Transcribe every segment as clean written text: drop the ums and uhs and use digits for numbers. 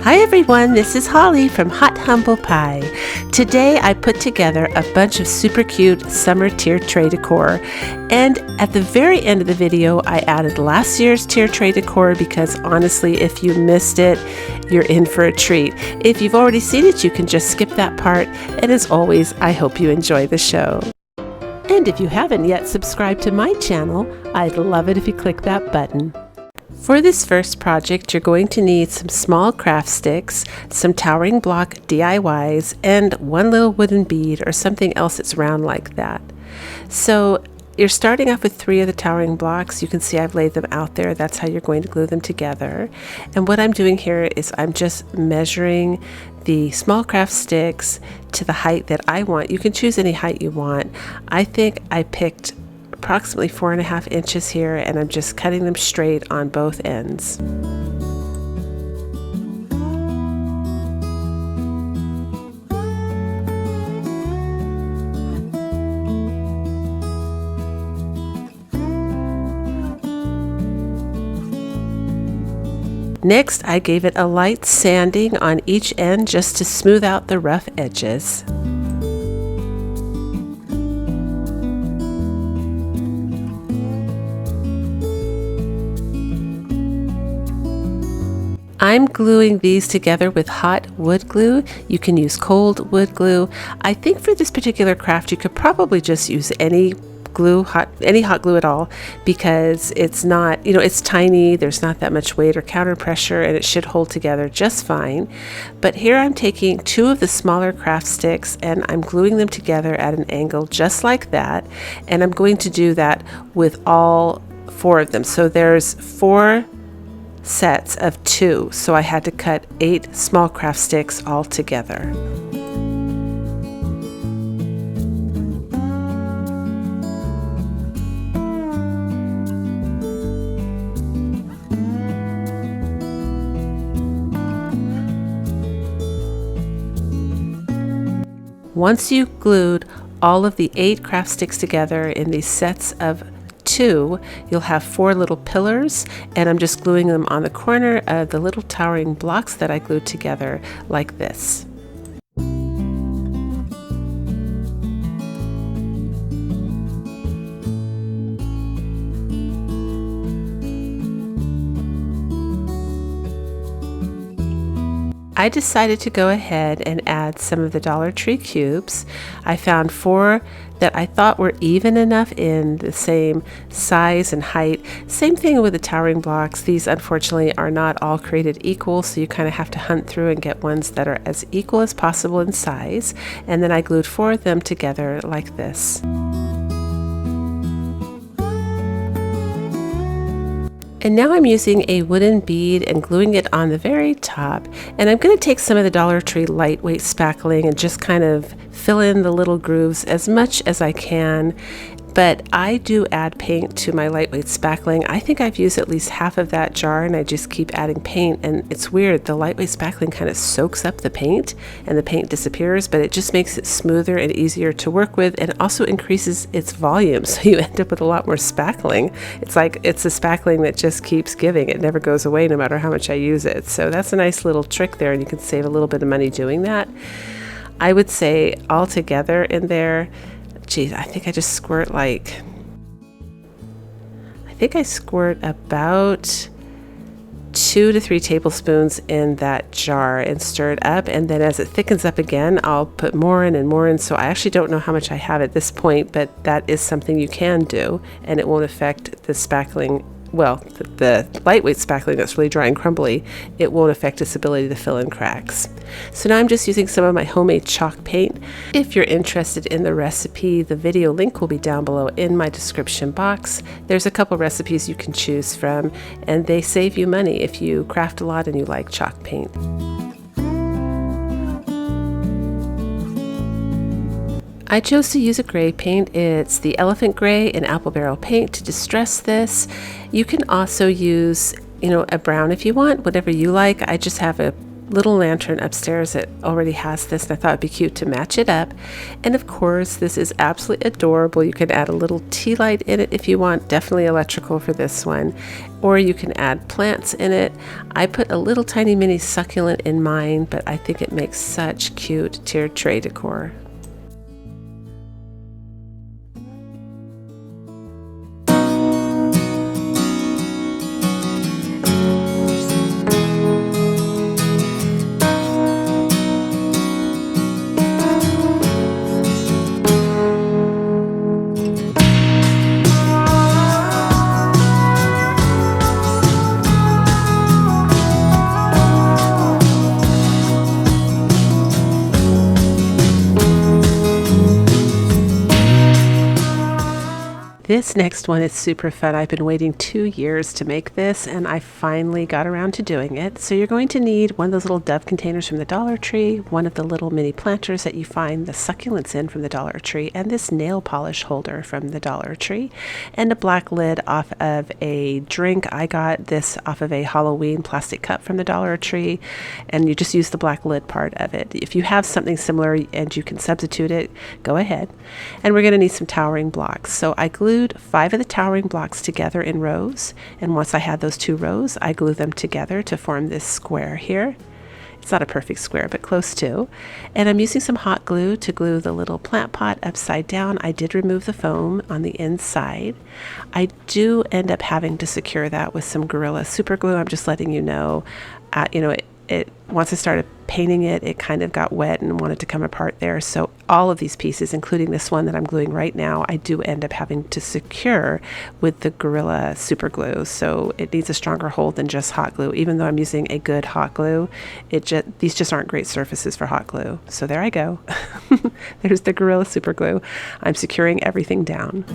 Hi everyone, this is Holly from Hot Humble Pie. Today I put together a bunch of super cute summer tier tray decor, and at the very end of the video I added last year's tier tray decor because honestly if you missed it, you're in for a treat. If you've already seen it, you can just skip that part, and as always I hope you enjoy the show. And if you haven't yet subscribed to my channel, I'd love it if you click that button. For this first project, you're going to need some small craft sticks, some towering block DIYs, and one little wooden bead or something else that's round like that. So you're starting off with 3 of the towering blocks. You can see I've laid them out there. That's how you're going to glue them together. And what I'm doing here is I'm just measuring the small craft sticks to the height that I want. You can choose any height you want. I think I picked approximately 4.5 inches here, and I'm just cutting them straight on both ends. Next, I gave it a light sanding on each end just to smooth out the rough edges. I'm gluing these together with hot wood glue. You can use cold wood glue. I think for this particular craft you could probably just use any glue, any hot glue at all, because it's not, it's tiny, there's not that much weight or counter pressure, and it should hold together just fine. But here I'm taking 2 of the smaller craft sticks and I'm gluing them together at an angle just like that, and I'm going to do that with all 4 of them. So there's 4 sets of 2, so I had to cut 8 small craft sticks all together. Once you've glued all of the 8 craft sticks together in these sets of 2, you'll have 4 little pillars, and I'm just gluing them on the corner of the little towering blocks that I glued together like this. I decided to go ahead and add some of the Dollar Tree cubes. I found 4 that I thought were even enough in the same size and height. Same thing with the towering blocks. These unfortunately are not all created equal, so you kind of have to hunt through and get ones that are as equal as possible in size. And then I glued 4 of them together like this. And now I'm using a wooden bead and gluing it on the very top. And I'm going to take some of the Dollar Tree lightweight spackling and just kind of fill in the little grooves as much as I can. But I do add paint to my lightweight spackling. I think I've used at least half of that jar, and I just keep adding paint. And it's weird, the lightweight spackling kind of soaks up the paint and the paint disappears, but it just makes it smoother and easier to work with, and also increases its volume, so you end up with a lot more spackling. It's like it's a spackling that just keeps giving. It never goes away no matter how much I use it. So that's a nice little trick there, and you can save a little bit of money doing that. I would say altogether in there, geez, I think I just squirt I squirt about 2 to 3 tablespoons in that jar and stir it up, and then as it thickens up again I'll put more in and more in. So I actually don't know how much I have at this point, but that is something you can do, and it won't affect the spackling. Well, the lightweight spackling that's really dry and crumbly, it won't affect its ability to fill in cracks. So now I'm just using some of my homemade chalk paint. If you're interested in the recipe, the video link will be down below in my description box. There's a couple recipes you can choose from, and they save you money if you craft a lot and you like chalk paint. I chose to use a gray paint. It's the Elephant Gray and Apple Barrel paint to distress this. You can also use, a brown if you want, whatever you like. I just have a little lantern upstairs that already has this, and I thought it'd be cute to match it up. And of course, this is absolutely adorable. You can add a little tea light in it if you want, definitely electrical for this one, or you can add plants in it. I put a little tiny mini succulent in mine, but I think it makes such cute tiered tray decor. This next one is super fun. I've been waiting 2 years to make this, and I finally got around to doing it. So you're going to need one of those little dove containers from the Dollar Tree, one of the little mini planters that you find the succulents in from the Dollar Tree, and this nail polish holder from the Dollar Tree, and a black lid off of a drink. I got this off of a Halloween plastic cup from the Dollar Tree, and you just use the black lid part of it. If you have something similar and you can substitute it, go ahead. And we're going to need some towering blocks. So I glued 5 of the towering blocks together in rows, and once I had those 2 rows, I glue them together to form this square here. It's not a perfect square, but close to. And I'm using some hot glue to glue the little plant pot upside down. I did remove the foam on the inside. I do end up having to secure that with some Gorilla super glue. I'm just letting you know, once I started painting it, it kind of got wet and wanted to come apart there. So all of these pieces, including this one that I'm gluing right now, I do end up having to secure with the Gorilla super glue. So it needs a stronger hold than just hot glue. Even though I'm using a good hot glue, these just aren't great surfaces for hot glue. So there I go. There's the Gorilla super glue. I'm securing everything down.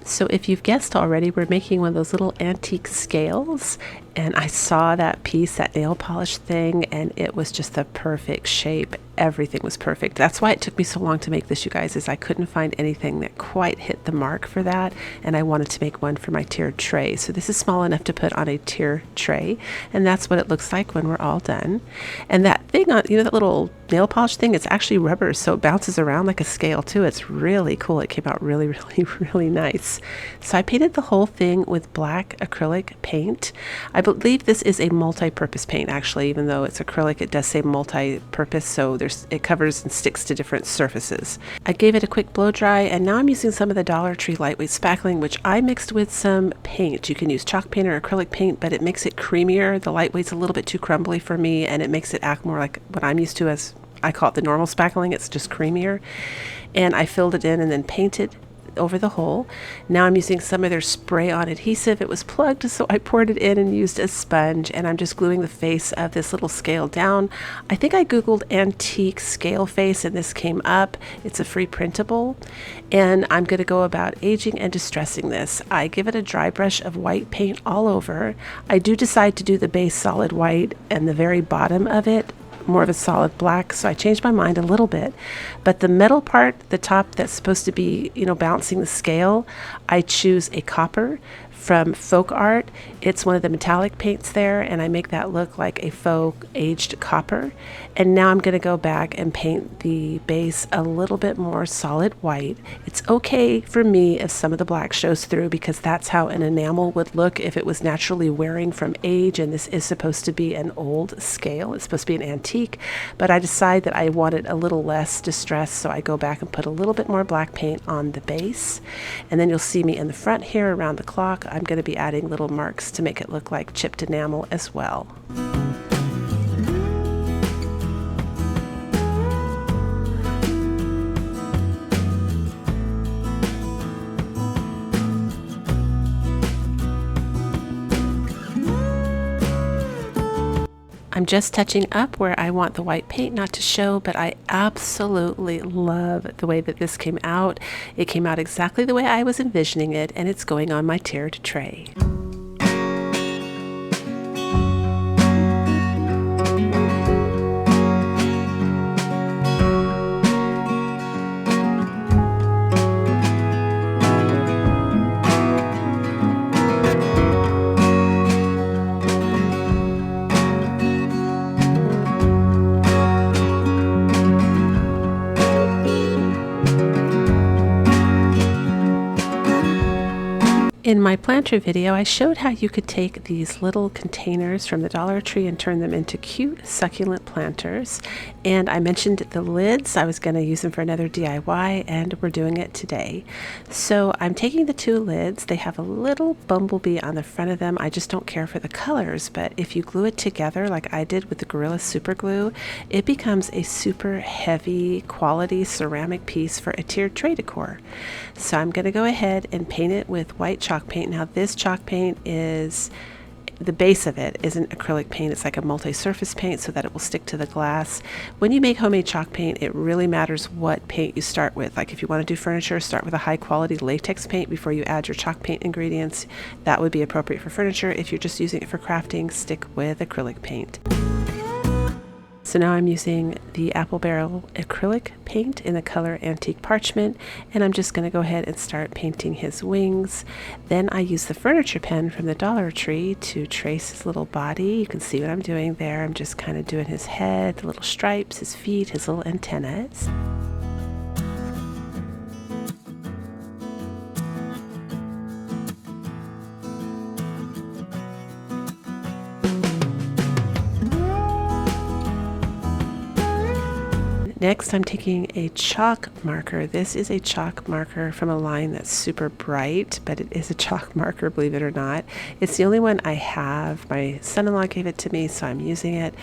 So if you've guessed already, we're making one of those little antique scales, and I saw that piece, that nail polish thing, and it was just the perfect shape. Everything was perfect. That's why it took me so long to make this, you guys, is I couldn't find anything that quite hit the mark for that, and I wanted to make one for my tiered tray. So this is small enough to put on a tier tray, and that's what it looks like when we're all done. And that thing on, that little nail polish thing, it's actually rubber, so it bounces around like a scale too. It's really cool. It came out really, really, really nice. So I painted the whole thing with black acrylic paint. I believe this is a multi-purpose paint, actually. Even though it's acrylic, it does say multi-purpose, so it covers and sticks to different surfaces. I gave it a quick blow dry, and now I'm using some of the Dollar Tree lightweight spackling, which I mixed with some paint. You can use chalk paint or acrylic paint, but it makes it creamier. The lightweight's a little bit too crumbly for me, and it makes it act more like what I'm used to as, I call it the normal spackling. It's just creamier. And I filled it in and then painted over the hole. Now I'm using some of their spray on adhesive. It was plugged, so I poured it in and used a sponge, and I'm just gluing the face of this little scale down. I think I googled antique scale face and this came up. It's a free printable, and I'm going to go about aging and distressing this. I give it a dry brush of white paint all over. I do decide to do the base solid white and the very bottom of it more of a solid black, so I changed my mind a little bit. But the metal part, the top that's supposed to be, bouncing the scale, I choose a copper from Folk Art. It's one of the metallic paints there, and I make that look like a faux aged copper. And now I'm going to go back and paint the base a little bit more solid white. It's okay for me if some of the black shows through, because that's how an enamel would look if it was naturally wearing from age, and this is supposed to be an old scale. It's supposed to be an antique, but I decide that I wanted a little less distress, so I go back and put a little bit more black paint on the base. And then you'll see me in the front here around the clock. I'm going to be adding little marks to make it look like chipped enamel as well. I'm just touching up where I want the white paint not to show, but I absolutely love the way that this came out. It came out exactly the way I was envisioning it, and it's going on my tiered tray. In my planter video, I showed how you could take these little containers from the Dollar Tree and turn them into cute succulent planters. And I mentioned the lids. I was going to use them for another DIY, and we're doing it today. So I'm taking the two lids. They have a little bumblebee on the front of them. I just don't care for the colors, but if you glue it together like I did with the Gorilla Super Glue, it becomes a super heavy quality ceramic piece for a tiered tray decor. So I'm going to go ahead and paint it with white chalk paint. Now this chalk paint is, the base of it isn't acrylic paint, it's like a multi-surface paint so that it will stick to the glass. When you make homemade chalk paint, it really matters what paint you start with. Like if you want to do furniture, start with a high quality latex paint before you add your chalk paint ingredients. That would be appropriate for furniture. If you're just using it for crafting, stick with acrylic paint. So now I'm using the Apple Barrel acrylic paint in the color Antique Parchment, and I'm just going to go ahead and start painting his wings. Then I use the furniture pen from the Dollar Tree to trace his little body. You can see what I'm doing there. I'm just kind of doing his head, the little stripes, his feet, his little antennas. Next, I'm taking a chalk marker. This is a chalk marker from a line that's super bright, but it is a chalk marker, believe it or not. It's the only one I have. My son-in-law gave it to me, so I'm using it.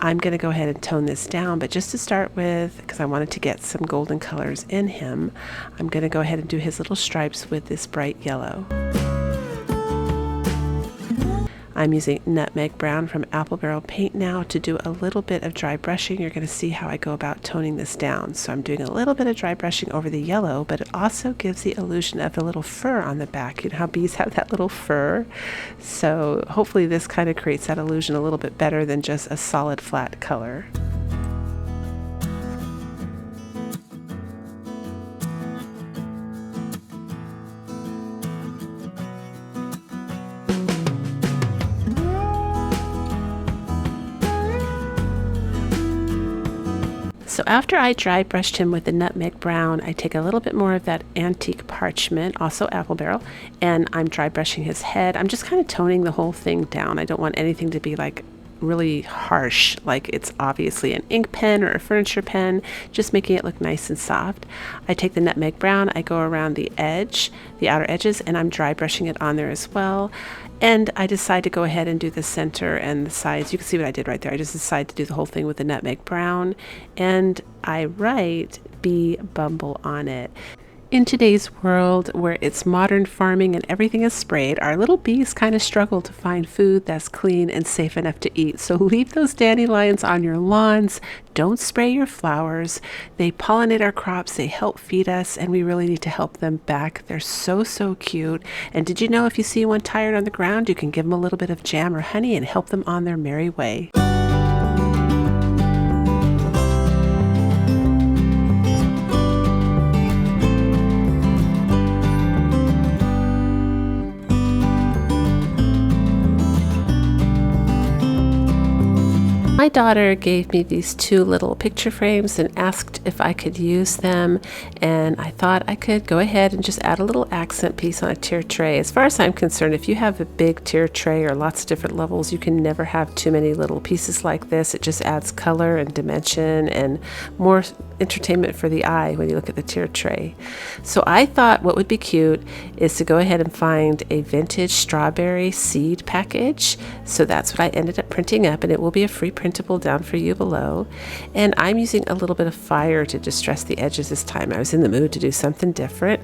I'm going to go ahead and tone this down, but just to start with, because I wanted to get some golden colors in him, I'm going to go ahead and do his little stripes with this bright yellow. I'm using Nutmeg Brown from Apple Barrel Paint now to do a little bit of dry brushing. You're going to see how I go about toning this down. So I'm doing a little bit of dry brushing over the yellow, but it also gives the illusion of the little fur on the back. You know how bees have that little fur? So hopefully this kind of creates that illusion a little bit better than just a solid flat color. So after I dry brushed him with the Nutmeg Brown, I take a little bit more of that Antique Parchment, also Apple Barrel, and I'm dry brushing his head. I'm just kind of toning the whole thing down. I don't want anything to be like really harsh, like it's obviously an ink pen or a furniture pen, just making it look nice and soft. I take the Nutmeg Brown, I go around the edge, the outer edges, and I'm dry brushing it on there as well. And I decide to go ahead and do the center and the sides. You can see what I did right there. I just decided to do the whole thing with the Nutmeg Brown, and I write Bee Bumble on it. In today's world where it's modern farming and everything is sprayed, our little bees kind of struggle to find food that's clean and safe enough to eat. So leave those dandelions on your lawns. Don't spray your flowers. They pollinate our crops, they help feed us, and we really need to help them back. They're so, so cute. And did you know if you see one tired on the ground, you can give them a little bit of jam or honey and help them on their merry way. My daughter gave me these two little picture frames and asked if I could use them, and I thought I could go ahead and just add a little accent piece on a tiered tray. As far as I'm concerned, if you have a big tiered tray or lots of different levels, you can never have too many little pieces like this. It just adds color and dimension and more entertainment for the eye when you look at the tiered tray. So I thought what would be cute is to go ahead and find a vintage strawberry seed package. So that's what I ended up printing up, and it will be a free printable down for you below. And I'm using a little bit of fire to distress the edges this time. I was in the mood to do something different.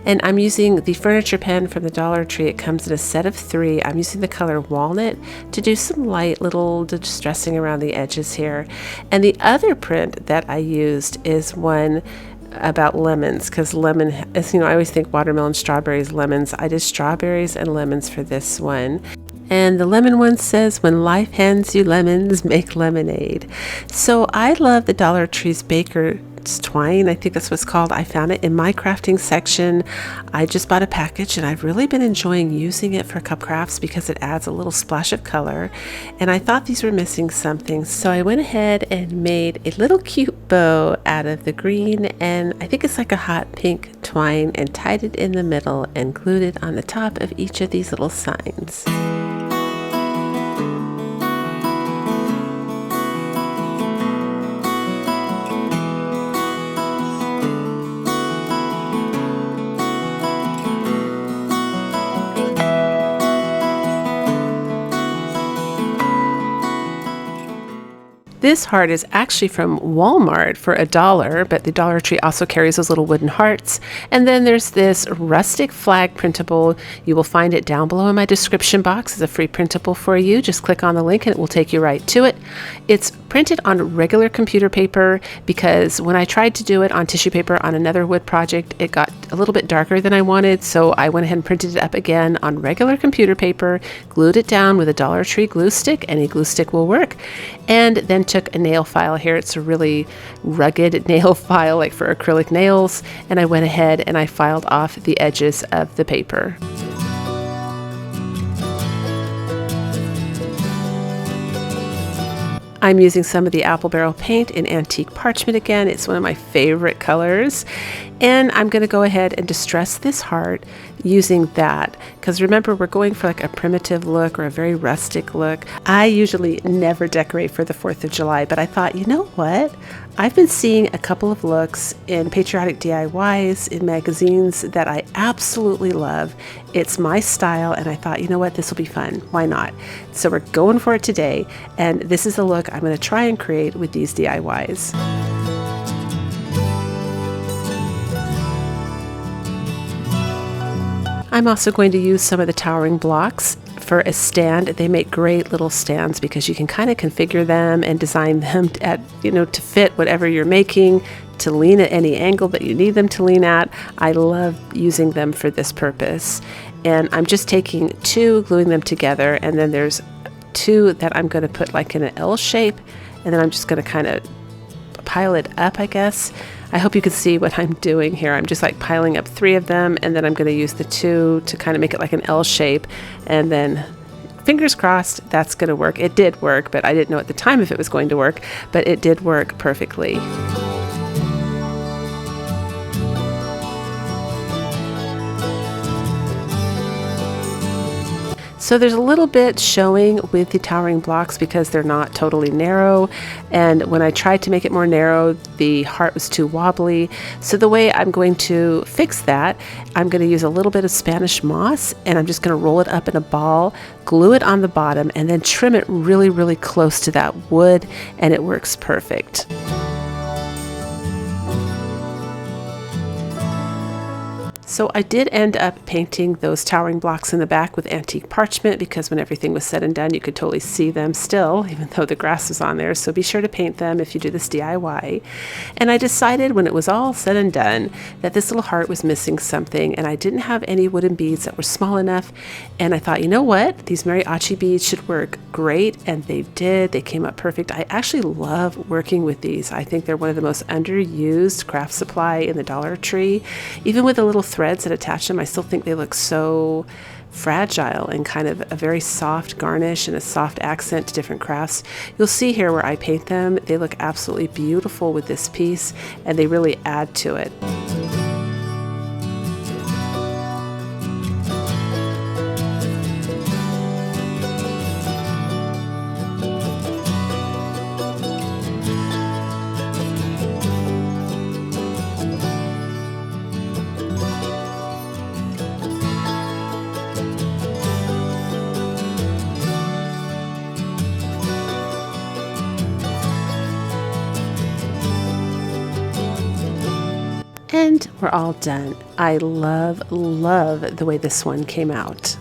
And I'm using the furniture pen from the Dollar Tree. It comes in a set of 3. I'm using the color Walnut to do some light little distressing around the edges here. And the other print that I used is one about lemons, because lemon, as you know, I always think watermelon, strawberries, lemons. I did strawberries and lemons for this one. And the lemon one says, when life hands you lemons, make lemonade. So I love the Dollar Tree's Baker pink twine, I think that's what's called. I found it in my crafting section. I just bought a package and I've really been enjoying using it for cup crafts because it adds a little splash of color. And I thought these were missing something, so I went ahead and made a little cute bow out of the green, and I think it's like a hot pink twine, and tied it in the middle and glued it on the top of each of these little signs. This heart is actually from Walmart for $1, but the Dollar Tree also carries those little wooden hearts. And then there's this Rustic flag printable. You will find it down below in my description box. It's a free printable for you. Just click on the link and it will take you right to it. It's printed on regular computer paper because when I tried to do it on tissue paper on another wood project, it got a little bit darker than I wanted. So I went ahead and printed it up again on regular computer paper, glued it down with a Dollar Tree glue stick. Any glue stick will work. And then took a nail file here. It's a really rugged nail file, like for acrylic nails. And I went ahead and I filed off the edges of the paper. I'm using some of the apple barrel paint in antique parchment again. It's one of my favorite colors. And I'm going to go ahead and distress this heart using that. Because remember, we're going for like a primitive look or a very rustic look. I usually never decorate for the 4th of July, but I thought, you know what? I've been seeing a couple of looks in Patriotic DIYs in magazines that I absolutely love. It's my style, and I thought, you know what? This will be fun. Why not? So we're going for it today, and this is the look I'm going to try and create with these DIYs. I'm also going to use some of the towering blocks for a stand. They make great little stands because you can kind of configure them and design them to fit whatever you're making, to lean at any angle that you need them to lean at. I love using them for this purpose. And I'm just taking 2, gluing them together, and then there's 2 that I'm going to put like in an L shape, and then I'm just going to kind of pile it up, I guess. I hope you can see what I'm doing here. I'm just like piling up 3 of them, and then I'm going to use the 2 to kind of make it like an L shape, and then fingers crossed that's going to work. It did work, but I didn't know at the time if it was going to work, but it did work perfectly. So there's a little bit showing with the towering blocks because they're not totally narrow, and when I tried to make it more narrow, the heart was too wobbly. So the way I'm going to fix that, I'm going to use a little bit of Spanish moss, and I'm just going to roll it up in a ball, glue it on the bottom, and then trim it really, really close to that wood, and it works perfect. So I did end up painting those towering blocks in the back with antique parchment because when everything was said and done, you could totally see them still, even though the grass was on there. So be sure to paint them if you do this DIY. And I decided when it was all said and done that this little heart was missing something, and I didn't have any wooden beads that were small enough. And I thought, you know what? These mariachi beads should work great, and they did. They came up perfect. I actually love working with these. I think they're one of the most underused craft supply in the Dollar Tree. Even with the little threads that attach them, I still think they look so fragile and kind of a very soft garnish and a soft accent to different crafts. You'll see here where I paint them, they look absolutely beautiful with this piece, and they really add to it. And we're all done. I love the way this one came out.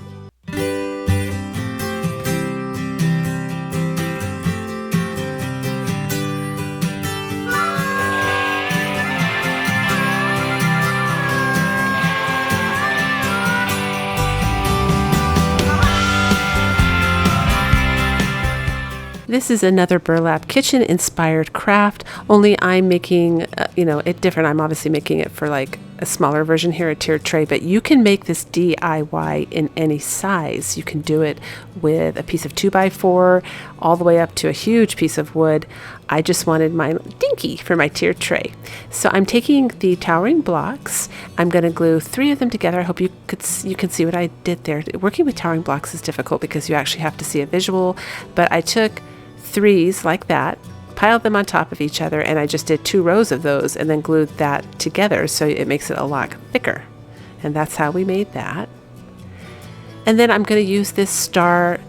This is another burlap kitchen inspired craft, only I'm making, it different. I'm obviously making it for like a smaller version here, a tiered tray, but you can make this DIY in any size. You can do it with a piece of 2x4 all the way up to a huge piece of wood. I just wanted mine dinky for my tiered tray. So I'm taking the towering blocks. I'm going to glue 3 of them together. I hope you can see what I did there. Working with towering blocks is difficult because you actually have to see a visual, but I took 3s like that, piled them on top of each other, and I just did 2 rows of those and then glued that together so it makes it a lot thicker. And that's how we made that. And then I'm going to use this star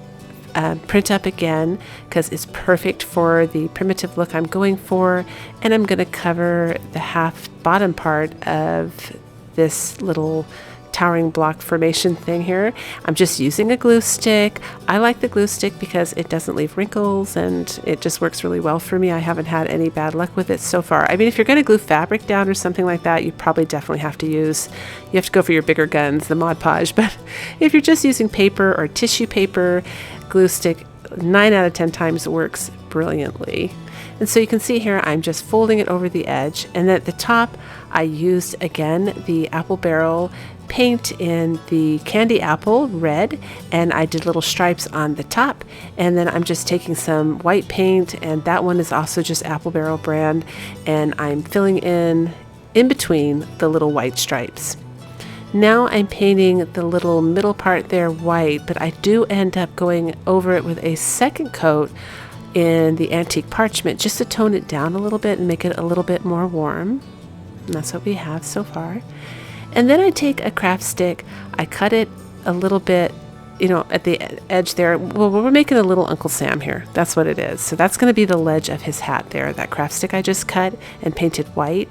print up again because it's perfect for the primitive look I'm going for, and I'm going to cover the half bottom part of this little towering block formation thing here. I'm just using a glue stick. I like the glue stick because it doesn't leave wrinkles and it just works really well for me. I haven't had any bad luck with it so far. I mean, if you're going to glue fabric down or something like that, you probably definitely have to go for your bigger guns, the Mod Podge. But if you're just using paper or tissue paper, glue stick 9 out of 10 times works brilliantly. And so you can see here I'm just folding it over the edge, and at the top I used again the apple barrel paint in the candy apple red, and I did little stripes on the top, and then I'm just taking some white paint, and that one is also just apple barrel brand, and I'm filling in between the little white stripes. Now I'm painting the little middle part there white, but I do end up going over it with a second coat in the antique parchment just to tone it down a little bit and make it a little bit more warm. And that's what we have so far. And then I take a craft stick, I cut it a little bit, at the edge there. Well, we're making a little Uncle Sam here. That's what it is. So that's going to be the ledge of his hat there, that craft stick I just cut and painted white.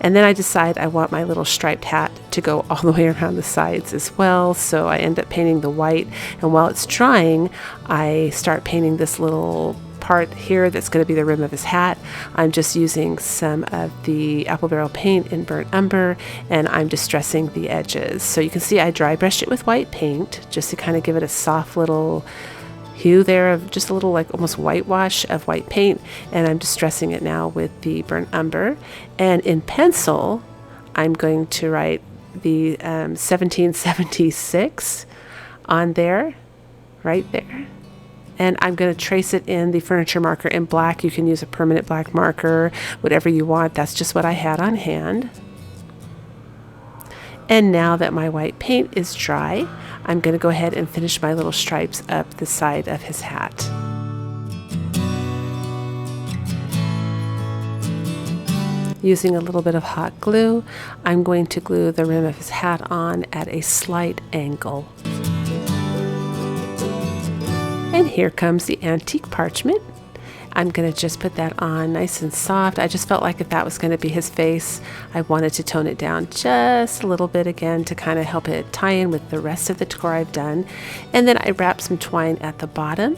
And then I decide I want my little striped hat to go all the way around the sides as well. So I end up painting the white. And while it's drying, I start painting this little part here that's going to be the rim of his hat. I'm just using some of the apple barrel paint in burnt umber, and I'm distressing the edges. So you can see I dry brushed it with white paint just to kind of give it a soft little hue there of just a little like almost whitewash of white paint, and I'm distressing it now with the burnt umber. And in pencil I'm going to write the 1776 on there, right there. And I'm going to trace it in the furniture marker in black. You can use a permanent black marker, whatever you want. That's just what I had on hand. And now that my white paint is dry, I'm going to go ahead and finish my little stripes up the side of his hat. Using a little bit of hot glue, I'm going to glue the rim of his hat on at a slight angle. And here comes the antique parchment. I'm going to just put that on nice and soft. I just felt like if that was going to be his face, I wanted to tone it down just a little bit again to kind of help it tie in with the rest of the decor I've done. And then I wrapped some twine at the bottom,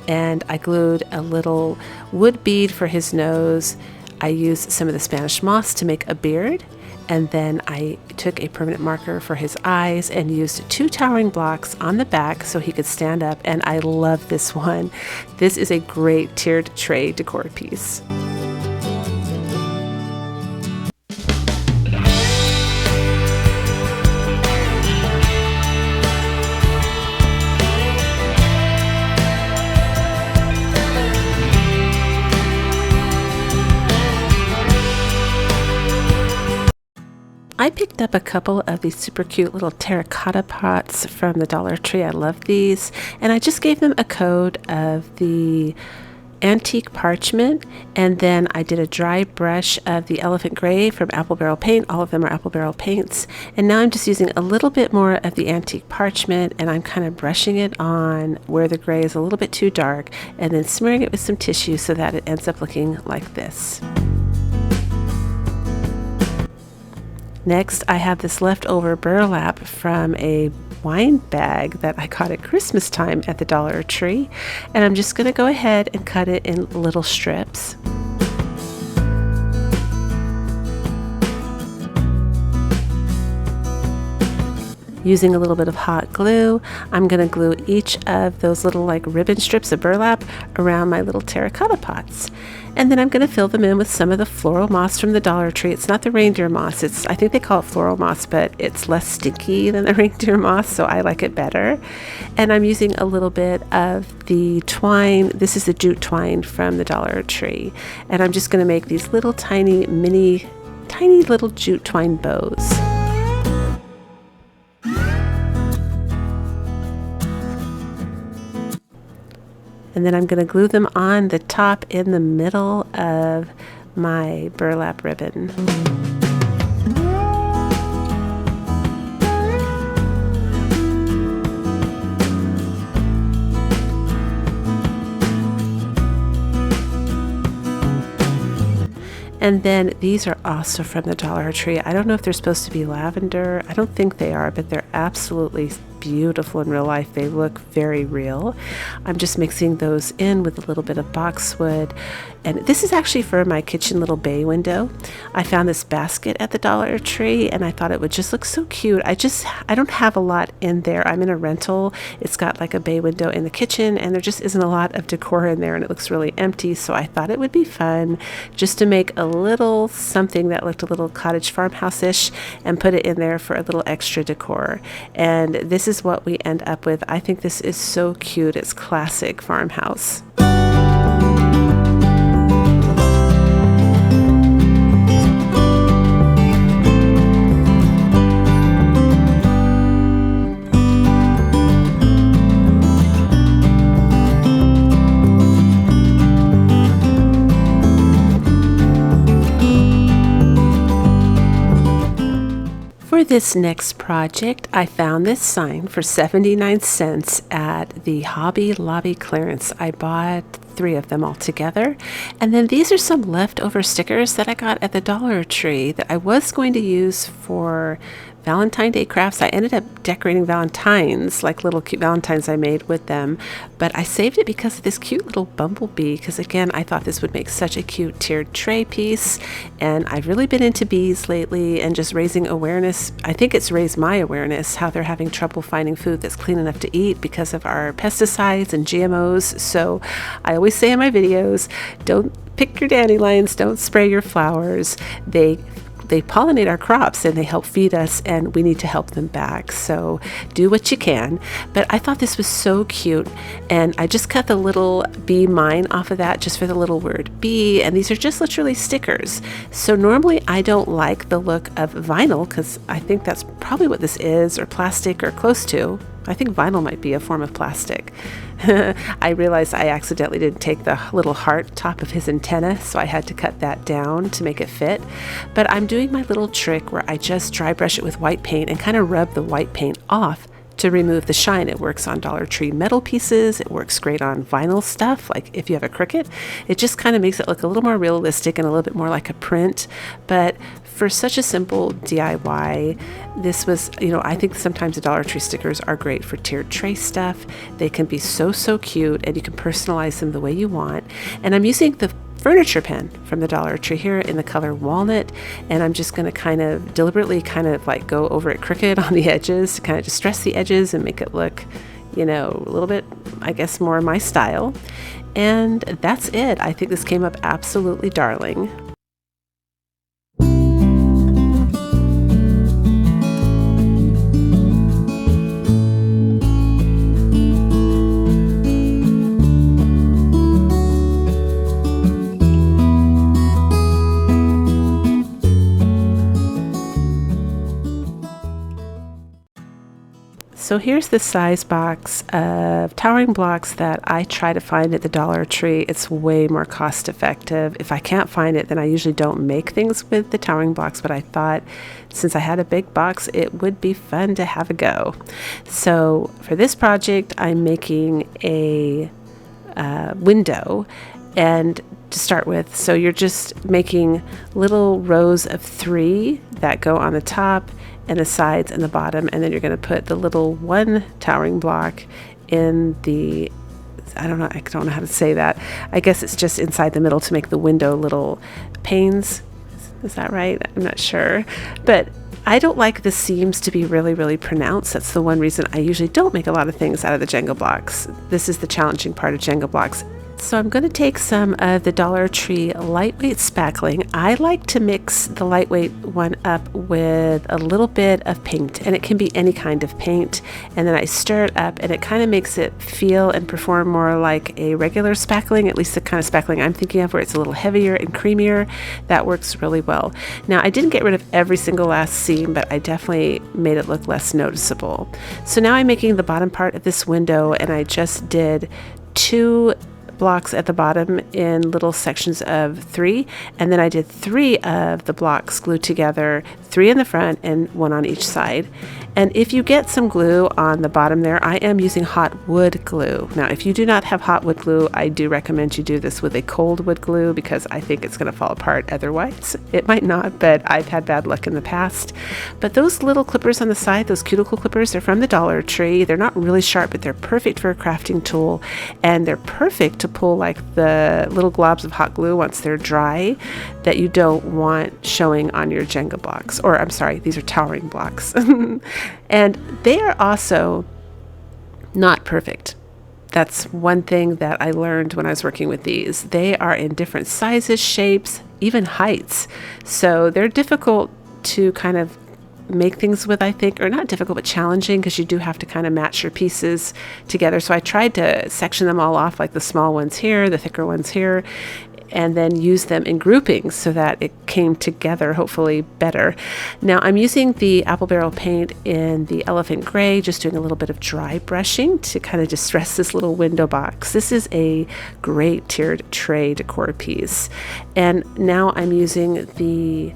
and I glued a little wood bead for his nose. I used some of the Spanish moss to make a beard. And then I took a permanent marker for his eyes and used 2 towering blocks on the back so he could stand up. And I love this one. This is a great tiered tray decor piece. I picked up a couple of these super cute little terracotta pots from the Dollar Tree. I love these, and I just gave them a coat of the antique parchment, and then I did a dry brush of the elephant gray from apple barrel paint. All of them are apple barrel paints, and now I'm just using a little bit more of the antique parchment, and I'm kind of brushing it on where the gray is a little bit too dark, and then smearing it with some tissue so that it ends up looking like this. Next, I have this leftover burlap from a wine bag that I got at Christmas time at the Dollar Tree, and I'm just going to go ahead and cut it in little strips. Using a little bit of hot glue, I'm going to glue each of those little like ribbon strips of burlap around my little terracotta pots. And then I'm going to fill them in with some of the floral moss from the Dollar Tree. It's not the reindeer moss. I think they call it floral moss, but it's less sticky than the reindeer moss, so I like it better. And I'm using a little bit of the twine. This is the jute twine from the Dollar Tree. And I'm just going to make these little tiny little jute twine bows. And then I'm going to glue them on the top in the middle of my burlap ribbon. And then these are also from the Dollar Tree. I don't know if they're supposed to be lavender. I don't think they are, but they're absolutely beautiful in real life. They look very real. I'm just mixing those in with a little bit of boxwood. And this is actually for my kitchen little bay window. I found this basket at the Dollar Tree and I thought it would just look so cute. I don't have a lot in there. I'm in a rental. It's got like a bay window in the kitchen and there just isn't a lot of decor in there and it looks really empty. So I thought it would be fun just to make a little something that looked a little cottage farmhouse-ish and put it in there for a little extra decor. And this is what we end up with. I think this is so cute. It's classic farmhouse. For this next project, I found this sign for 79 cents at the Hobby Lobby clearance. I bought 3 of them all together. And then these are some leftover stickers that I got at the Dollar Tree that I was going to use for Valentine's Day crafts. I ended up decorating Valentines, like little cute Valentines I made with them, but I saved it because of this cute little bumblebee, because again, I thought this would make such a cute tiered tray piece, and I've really been into bees lately and just raising awareness. I think it's raised my awareness how they're having trouble finding food that's clean enough to eat because of our pesticides and GMOs. So I always say in my videos, don't pick your dandelions, don't spray your flowers. They pollinate our crops and they help feed us, and we need to help them back. So do what you can. But I thought this was so cute, and I just cut the little bee mine off of that just for the little word bee, and these are just literally stickers. So normally I don't like the look of vinyl because I think that's probably what this is, or plastic, or close to. I think vinyl might be a form of plastic. I realized I accidentally didn't take the little heart top of his antenna, so I had to cut that down to make it fit. But I'm doing my little trick where I just dry brush it with white paint and kind of rub the white paint off to remove the shine. It works on Dollar Tree metal pieces. It works great on vinyl stuff, like if you have a Cricut. It just kind of makes it look a little more realistic and a little bit more like a print. But for such a simple DIY, this was, I think sometimes the Dollar Tree stickers are great for tiered tray stuff. They can be so cute, and you can personalize them the way you want. And I'm using the furniture pen from the Dollar Tree here in the color walnut, and I'm just going to kind of deliberately like go over it crooked on the edges to kind of distress the edges and make it look, a little bit, I guess, more my style. And that's it. I think this came up absolutely darling. So here's the size box of towering blocks that I try to find at the Dollar Tree. It's way more cost effective. If I can't find it, then I usually don't make things with the towering blocks, but I thought since I had a big box, it would be fun to have a go. So for this project, I'm making a window, and to start with, so you're just making little rows of 3 that go on the top and the sides and the bottom, and then you're going to put the little 1 towering block in the, I don't know how to say that. I guess it's just inside the middle to make the window little panes. Is that right? I'm not sure. But I don't like the seams to be really pronounced. That's the one reason I usually don't make a lot of things out of the Jenga blocks. This is the challenging part of Jenga blocks. So I'm going to take some of the Dollar Tree lightweight spackling. I like to mix the lightweight one up with a little bit of paint, and it can be any kind of paint, and then I stir it up and it kind of makes it feel and perform more like a regular spackling, at least the kind of spackling I'm thinking of, where it's a little heavier and creamier. That works really well. Now, I didn't get rid of every single last seam, but I definitely made it look less noticeable. So now I'm making the bottom part of this window, and I just did 2 blocks at the bottom in little sections of 3, and then I did 3 of the blocks glued together, 3 in the front and 1 on each side. And if you get some glue on the bottom there, I am using hot wood glue. Now, if you do not have hot wood glue, I do recommend you do this with a cold wood glue, because I think it's going to fall apart otherwise. It might not, but I've had bad luck in the past. But those little clippers on the side, those cuticle clippers, they're from the Dollar Tree. They're not really sharp, but they're perfect for a crafting tool, and they're perfect to pull like the little globs of hot glue once they're dry that you don't want showing on your Jenga blocks. Or I'm sorry, these are towering blocks. And they are also not perfect. That's one thing that I learned when I was working with these. They are in different sizes, shapes, even heights. So they're difficult to kind of make things with, I think, or not difficult, but challenging, because you do have to kind of match your pieces together. So I tried to section them all off, like the small ones here, the thicker ones here, and then use them in groupings so that it came together hopefully better. Now I'm using the apple barrel paint in the elephant gray, just doing a little bit of dry brushing to kind of distress this little window box. This is a great tiered tray decor piece. And now I'm using the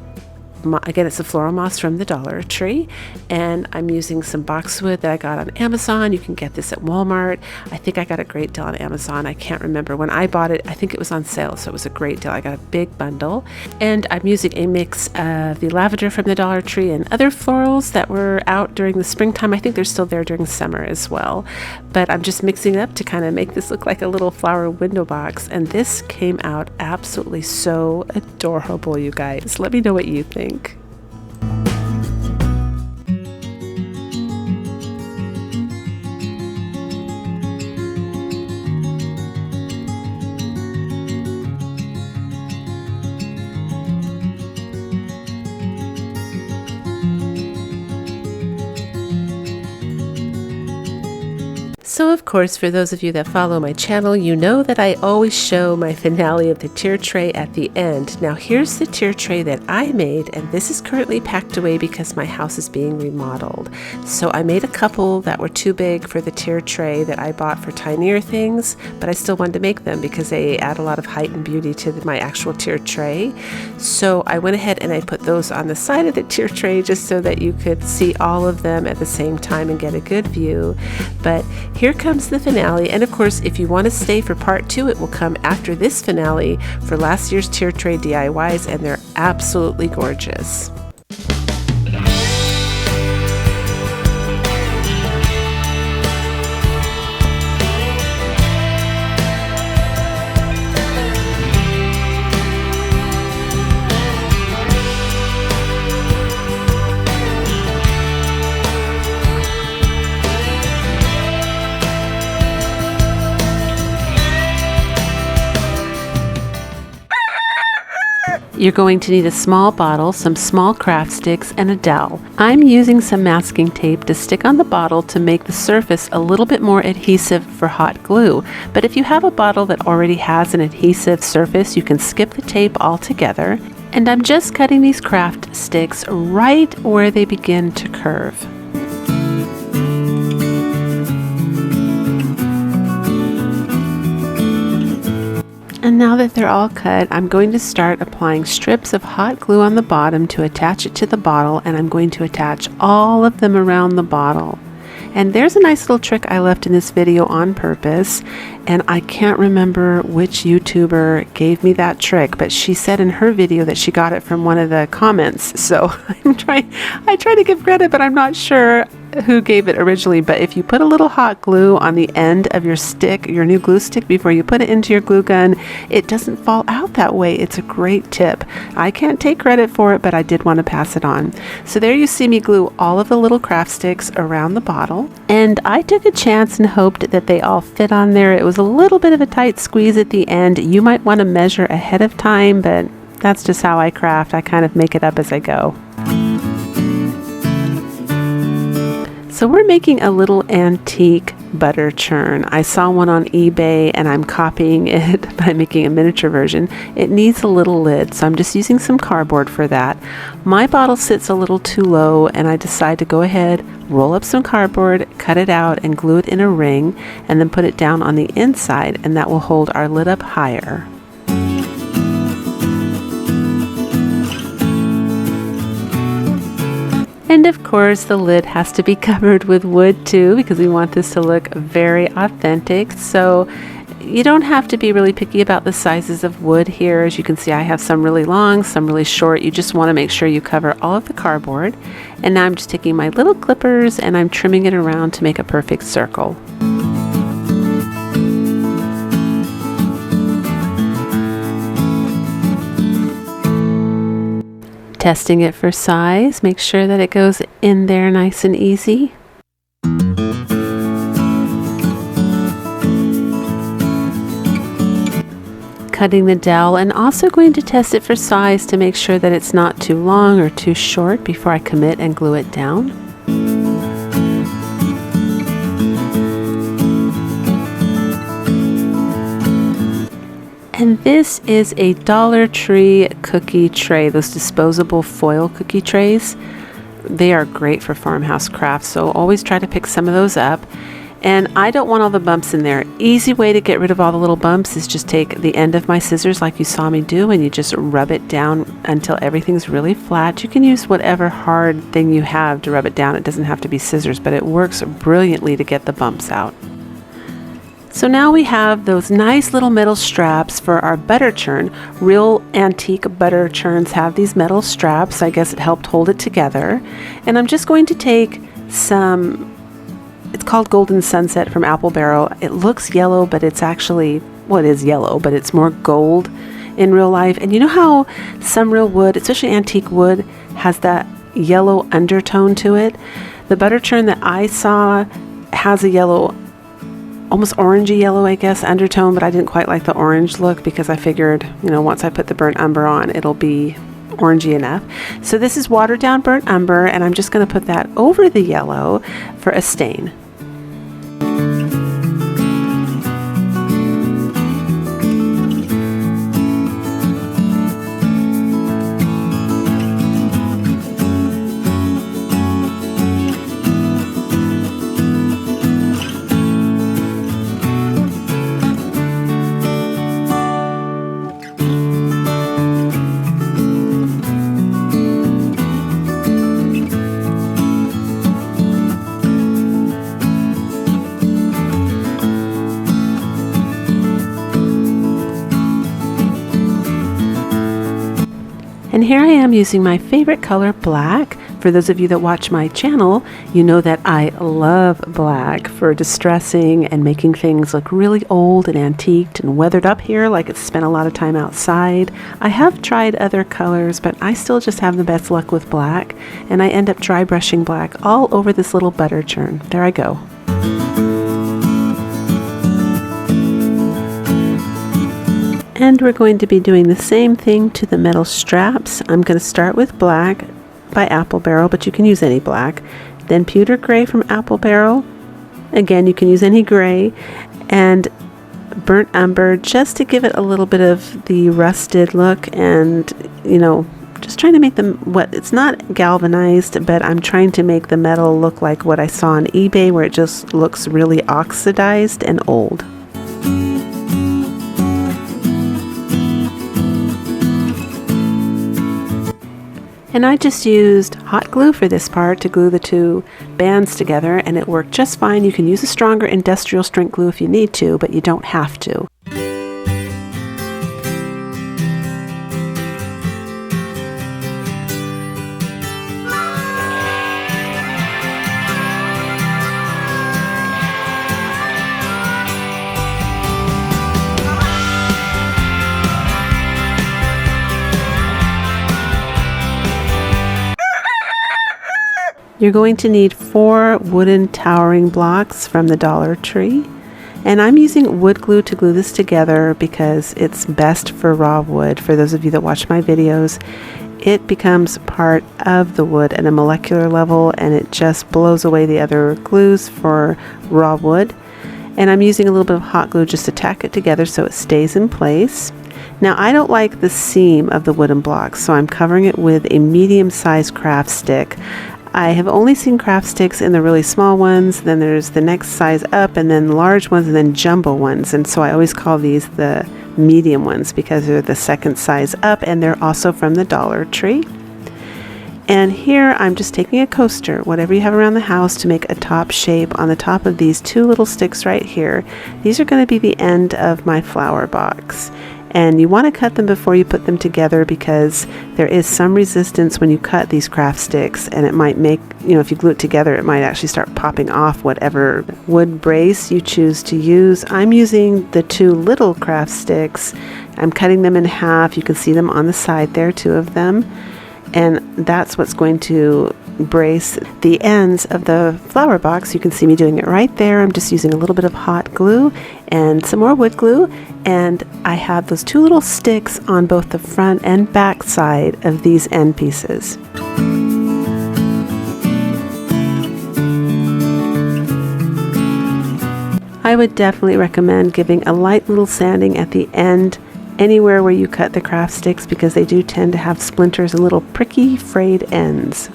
again, it's a floral moss from the Dollar Tree, and I'm using some boxwood that I got on Amazon. You can get this at Walmart. I think I got a great deal on Amazon. I can't remember. When I bought it, I think it was on sale, so it was a great deal. I got a big bundle, and I'm using a mix of the lavender from the Dollar Tree and other florals that were out during the springtime. I think they're still there during summer as well, but I'm just mixing it up to kind of make this look like a little flower window box, and this came out absolutely so adorable, you guys. Let me know what you think. So of course, for those of you that follow my channel, you know that I always show my finale of the tier tray at the end. Now here's the tier tray that I made, and this is currently packed away because my house is being remodeled. So I made a couple that were too big for the tier tray that I bought for tinier things, but I still wanted to make them because they add a lot of height and beauty to my actual tier tray. So I went ahead and I put those on the side of the tier tray just so that you could see all of them at the same time and get a good view. But here comes the finale, and of course, if you want to stay for part 2, it will come after this finale for last year's tier tray DIYs, and they're absolutely gorgeous. You're going to need a small bottle, some small craft sticks, and a dowel. I'm using some masking tape to stick on the bottle to make the surface a little bit more adhesive for hot glue. But if you have a bottle that already has an adhesive surface, you can skip the tape altogether. And I'm just cutting these craft sticks right where they begin to curve. And now that they're all cut, I'm going to start applying strips of hot glue on the bottom to attach it to the bottle, and I'm going to attach all of them around the bottle. And there's a nice little trick I left in this video on purpose, and I can't remember which YouTuber gave me that trick, but she said in her video that she got it from one of the comments. So I try to give credit, but I'm not sure who gave it originally. But if you put a little hot glue on the end of your stick, your new glue stick, before you put it into your glue gun, it doesn't fall out that way. It's a great tip. I can't take credit for it, but I did want to pass it on. So there you see me glue all of the little craft sticks around the bottle, and I took a chance and hoped that they all fit on there. It was a little bit of a tight squeeze at the end. You might want to measure ahead of time, but that's just how I craft. I kind of make it up as I go. So we're making a little antique butter churn. I saw one on eBay and I'm copying it by making a miniature version. It needs a little lid, so I'm just using some cardboard for that. My bottle sits a little too low, and I decide to go ahead, roll up some cardboard, cut it out, and glue it in a ring, and then put it down on the inside, and that will hold our lid up higher. And of course, the lid has to be covered with wood too, because we want this to look very authentic. So you don't have to be really picky about the sizes of wood here. As you can see, I have some really long, some really short. You just want to make sure you cover all of the cardboard. And now I'm just taking my little clippers and I'm trimming it around to make a perfect circle. Testing it for size, make sure that it goes in there nice and easy. Cutting the dowel, and also going to test it for size to make sure that it's not too long or too short before I commit and glue it down. And this is a Dollar Tree cookie tray, those disposable foil cookie trays. They are great for farmhouse crafts, so always try to pick some of those up. And I don't want all the bumps in there. Easy way to get rid of all the little bumps is just take the end of my scissors like you saw me do, and you just rub it down until everything's really flat. You can use whatever hard thing you have to rub it down. It doesn't have to be scissors, but it works brilliantly to get the bumps out. So now we have those nice little metal straps for our butter churn. Real antique butter churns have these metal straps. I guess it helped hold it together. And I'm just going to take some, it's called Golden Sunset from Apple Barrel. It looks yellow, but it's actually, well, it is yellow, but it's more gold in real life. And you know how some real wood, especially antique wood, has that yellow undertone to it? The butter churn that I saw has a yellow, almost orangey yellow, I guess, undertone, but I didn't quite like the orange look because I figured, you know, once I put the burnt umber on, it'll be orangey enough. So this is watered down burnt umber, and I'm just going to put that over the yellow for a stain. And here I am using my favorite color, black. For those of you that watch my channel, you know that I love black for distressing and making things look really old and antiqued and weathered up here like it's spent a lot of time outside. I have tried other colors, but I still just have the best luck with black, and I end up dry brushing black all over this little butter churn. There I go. And we're going to be doing the same thing to the metal straps. I'm going to start with black by Apple Barrel, but you can use any black. Then pewter gray from Apple Barrel. Again, you can use any gray. And burnt umber, just to give it a little bit of the rusted look, and, you know, just trying to make them, what, it's not galvanized, but I'm trying to make the metal look like what I saw on eBay, where it just looks really oxidized and old. And I just used hot glue for this part to glue the two bands together, and it worked just fine. You can use a stronger industrial strength glue if you need to, but you don't have to. You're going to need 4 wooden towering blocks from the Dollar Tree. And I'm using wood glue to glue this together because it's best for raw wood. For those of you that watch my videos, it becomes part of the wood at a molecular level, and it just blows away the other glues for raw wood. And I'm using a little bit of hot glue just to tack it together so it stays in place. Now, I don't like the seam of the wooden blocks, so I'm covering it with a medium-sized craft stick. I have only seen craft sticks in the really small ones, then there's the next size up, and then large ones, and then jumbo ones. And so I always call these the medium ones because they're the second size up, and they're also from the Dollar Tree. And here I'm just taking a coaster, whatever you have around the house, to make a top shape on the top of these 2 little sticks right here. These are going to be the end of my flower box. And you want to cut them before you put them together because there is some resistance when you cut these craft sticks, and it might make, if you glue it together, it might actually start popping off whatever wood brace you choose to use. I'm using the 2 little craft sticks. I'm cutting them in half. You can see them on the side there, 2 of them. And that's what's going to brace the ends of the flower box. You can see me doing it right there. I'm just using a little bit of hot glue and some more wood glue, and I have those 2 little sticks on both the front and back side of these end pieces. I would definitely recommend giving a light little sanding at the end anywhere where you cut the craft sticks because they do tend to have splinters and little pricky frayed ends.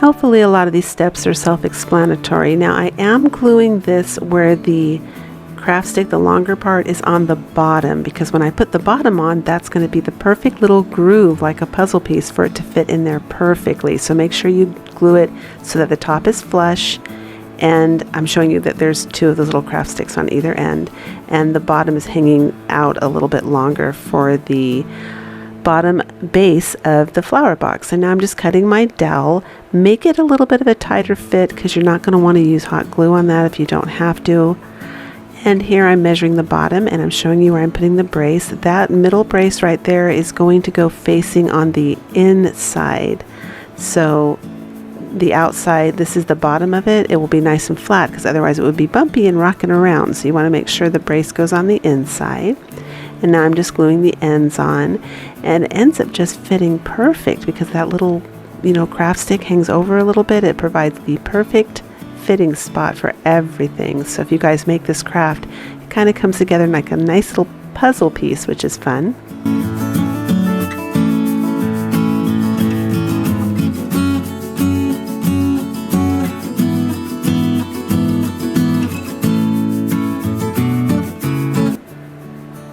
Hopefully a lot of these steps are self-explanatory. Now I am gluing this where the craft stick, the longer part, is on the bottom, because when I put the bottom on, that's going to be the perfect little groove like a puzzle piece for it to fit in there perfectly. So make sure you glue it so that the top is flush, and I'm showing you that there's 2 of those little craft sticks on either end, and the bottom is hanging out a little bit longer for the bottom base of the flower box. And now I'm just cutting my dowel. Make it a little bit of a tighter fit because you're not going to want to use hot glue on that if you don't have to. And here I'm measuring the bottom, and I'm showing you where I'm putting the brace. That middle brace right there is going to go facing on the inside. So the outside, this is the bottom of it. It will be nice and flat because otherwise it would be bumpy and rocking around. So you want to make sure the brace goes on the inside. And now I'm just gluing the ends on, and it ends up just fitting perfect because that little, craft stick hangs over a little bit. It provides the perfect fitting spot for everything. So if you guys make this craft, it kind of comes together like a nice little puzzle piece, which is fun.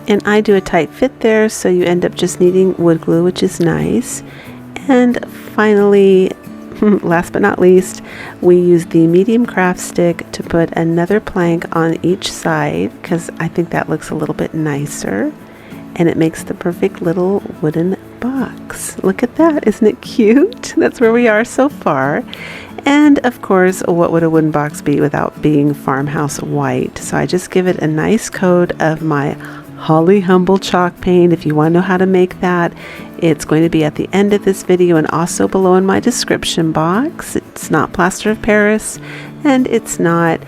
And I do a tight fit there, so you end up just needing wood glue, which is nice. And finally, last but not least, we use the medium craft stick to put another plank on each side because I think that looks a little bit nicer, and it makes the perfect little wooden box. Look at that, isn't it cute? That's where we are so far. And of course, what would a wooden box be without being Farmhouse white? So I just give it a nice coat of my Holly Humble chalk paint. If you want to know how to make that, it's going to be at the end of this video and also below in my description box. It's not plaster of Paris, and it's not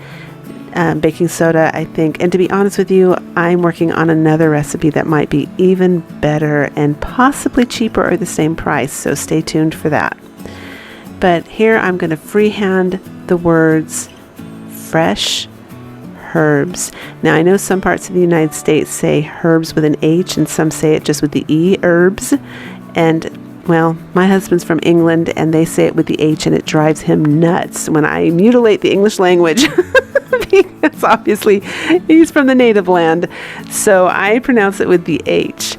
baking soda, I think. And to be honest with you, I'm working on another recipe that might be even better and possibly cheaper or the same price, so stay tuned for that. But here I'm going to freehand the words fresh herbs. Now I know some parts of the United States say herbs with an H and some say it just with the E, herbs. And well, my husband's from England and they say it with the H, and it drives him nuts when I mutilate the English language because obviously he's from the native land. So I pronounce it with the H.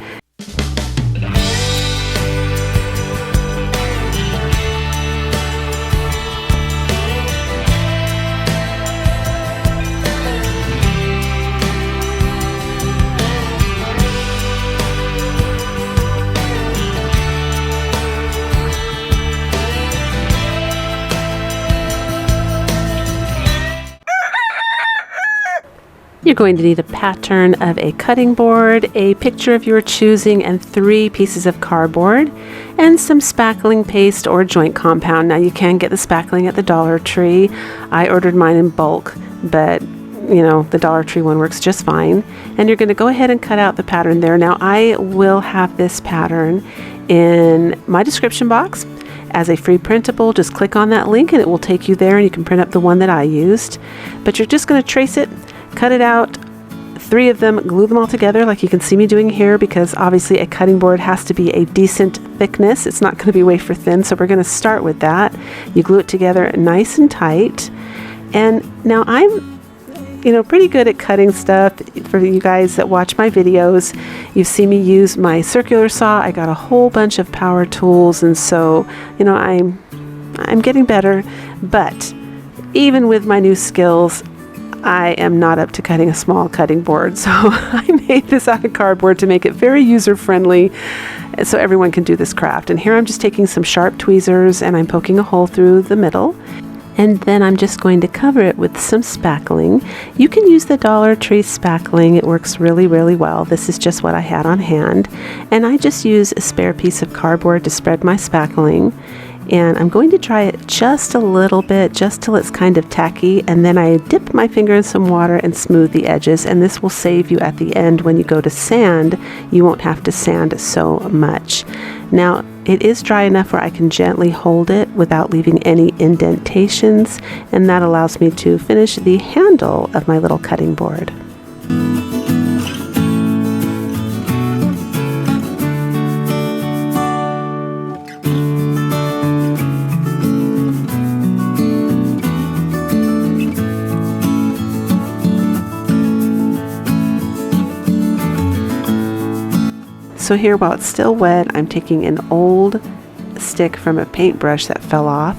You're going to need a pattern of a cutting board, a picture of your choosing, and 3 pieces of cardboard, and some spackling paste or joint compound. Now you can get the spackling at the Dollar Tree. I ordered mine in bulk, but you know, the Dollar Tree one works just fine. And you're going to go ahead and cut out the pattern there. Now I will have this pattern in my description box as a free printable. Just click on that link and it will take you there, and you can print up the one that I used. But you're just going to trace it, cut it out, 3 of them, glue them all together like you can see me doing here, because obviously a cutting board has to be a decent thickness. It's not going to be wafer thin, so we're going to start with that. You glue it together nice and tight. And now I'm pretty good at cutting stuff. For you guys that watch my videos, you've seen me use my circular saw. I got a whole bunch of power tools, and so I'm getting better. But even with my new skills, I am not up to cutting a small cutting board. So I made this out of cardboard to make it very user-friendly, so everyone can do this craft. And here I'm just taking some sharp tweezers and I'm poking a hole through the middle. And then I'm just going to cover it with some spackling. You can use the Dollar Tree spackling. It works really, really well. This is just what I had on hand. And I just use a spare piece of cardboard to spread my spackling. And I'm going to try it just a little bit, just till it's kind of tacky. And then I dip my finger in some water and smooth the edges. And this will save you at the end when you go to sand. You won't have to sand so much. Now, it is dry enough where I can gently hold it without leaving any indentations, and that allows me to finish the handle of my little cutting board. So here, while it's still wet, I'm taking an old stick from a paintbrush that fell off.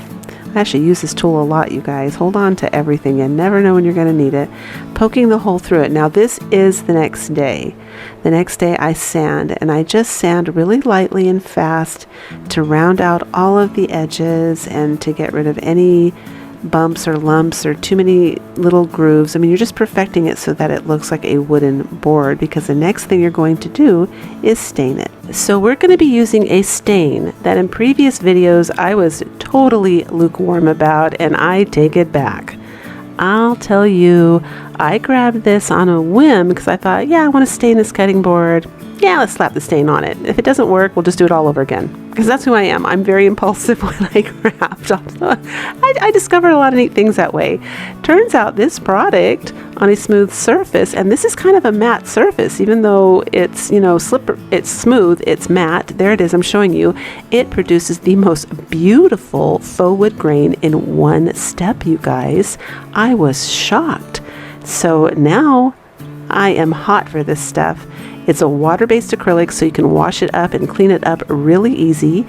I actually use this tool a lot, you guys. Hold on to everything. You never know when you're going to need it. Poking the hole through it. Now this is the next day. The next day I sand, and I just sand really lightly and fast to round out all of the edges and to get rid of any bumps or lumps or too many little grooves. I mean, you're just perfecting it so that it looks like a wooden board, because the next thing you're going to do is stain it. So we're going to be using a stain that in previous videos I was totally lukewarm about, and I take it back. I'll tell you, I grabbed this on a whim because I thought, yeah, I want to stain this cutting board. Yeah, let's slap the stain on it. If it doesn't work, we'll just do it all over again. Because that's who I am. I'm very impulsive when I craft. I discovered a lot of neat things that way. Turns out this product on a smooth surface, and this is kind of a matte surface, even though it's, it's smooth, it's matte. There it is, I'm showing you. It produces the most beautiful faux wood grain in one step, you guys. I was shocked. So now I am hot for this stuff. It's a water-based acrylic, so you can wash it up and clean it up really easy.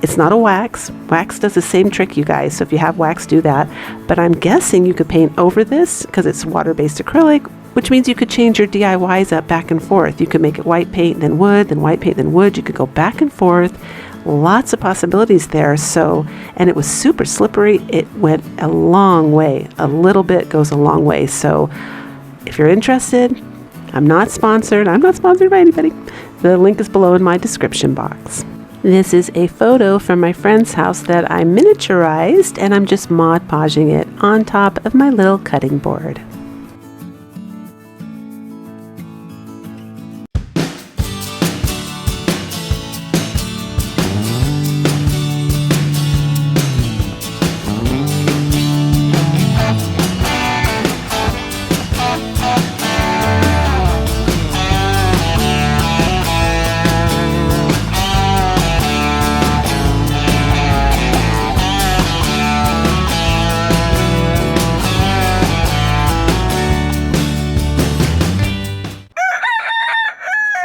It's not a wax. Wax does the same trick, you guys, so if you have wax, do that. But I'm guessing you could paint over this because it's water-based acrylic, which means you could change your DIYs up back and forth. You could make it white paint, then wood, then white paint, then wood. You could go back and forth. Lots of possibilities there. So, and it was super slippery. It went a long way. A little bit goes a long way. So if you're interested, I'm not sponsored. I'm not sponsored by anybody. The link is below in my description box. This is a photo from my friend's house that I miniaturized, and I'm just Mod Podging it on top of my little cutting board.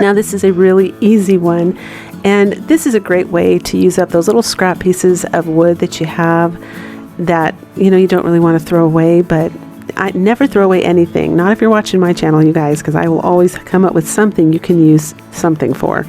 Now this is a really easy one, and this is a great way to use up those little scrap pieces of wood that you have that you don't really want to throw away. But I never throw away anything, not if you're watching my channel, you guys, because I will always come up with something you can use something for.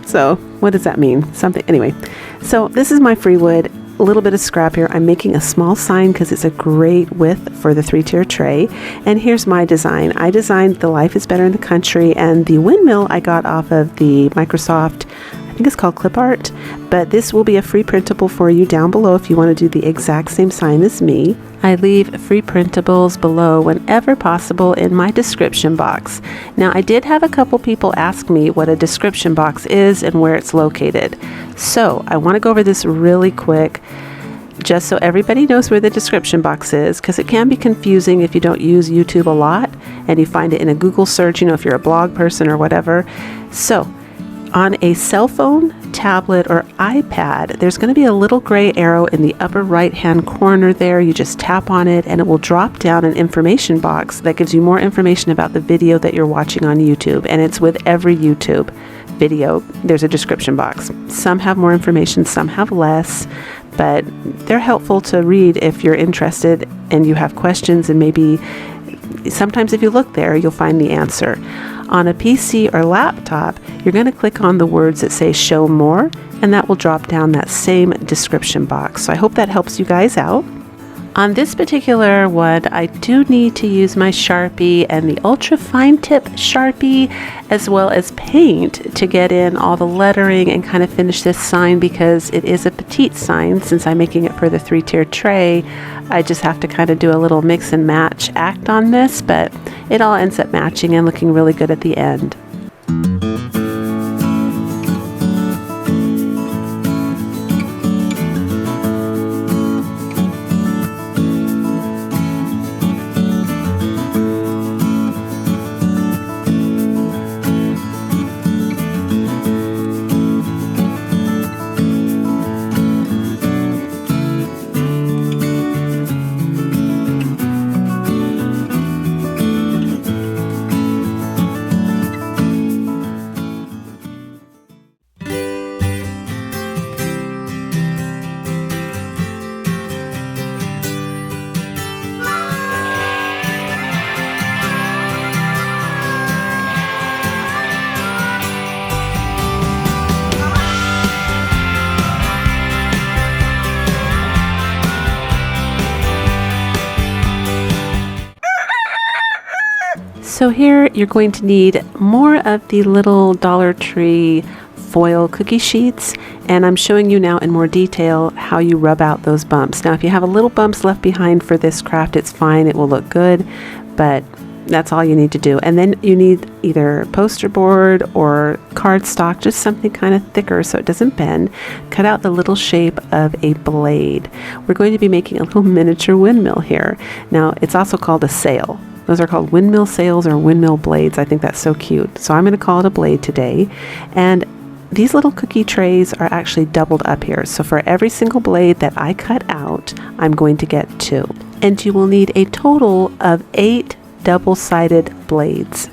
So what does that mean? Something. Anyway, so this is my free wood. little bit of scrap here. I'm making a small sign because it's a great width for the 3-tier tray. And here's my design. I designed the Life is Better in the Country, and the windmill I got off of the Microsoft, I think it's called Clip Art, but this will be a free printable for you down below if you want to do the exact same sign as me. I leave free printables below whenever possible in my description box. Now, I did have a couple people ask me what a description box is and where it's located. So I want to go over this really quick, just so everybody knows where the description box is, because it can be confusing if you don't use YouTube a lot and you find it in a Google search, you know, if you're a blog person or whatever. So on a cell phone, tablet, or iPad, there's going to be a little gray arrow in the upper right-hand corner there. You just tap on it and it will drop down an information box that gives you more information about the video that you're watching on YouTube. And it's with every YouTube video, there's a description box. Some have more information, some have less, but they're helpful to read if you're interested and you have questions, and maybe sometimes if you look there, you'll find the answer. On a PC or laptop, you're going to click on the words that say show more, and that will drop down that same description box. So I hope that helps you guys out. On this particular one, I do need to use my Sharpie and the ultra fine tip Sharpie, as well as paint, to get in all the lettering and kind of finish this sign, because it is a petite sign. Since I'm making it for the 3-tier tray, I just have to kind of do a little mix and match act on this, but it all ends up matching and looking really good at the end. So here you're going to need more of the little Dollar Tree foil cookie sheets, and I'm showing you now in more detail how you rub out those bumps. Now if you have a little bumps left behind for this craft, it's fine, it will look good, but that's all you need to do. And then you need either poster board or cardstock, just something kind of thicker so it doesn't bend. Cut out the little shape of a blade. We're going to be making a little miniature windmill here. Now it's also called a sail. Those are called windmill sails or windmill blades. I think that's so cute. So I'm going to call it a blade today. And these little cookie trays are actually doubled up here. So for every single blade that I cut out, I'm going to get 2. And you will need a total of 8 double-sided blades.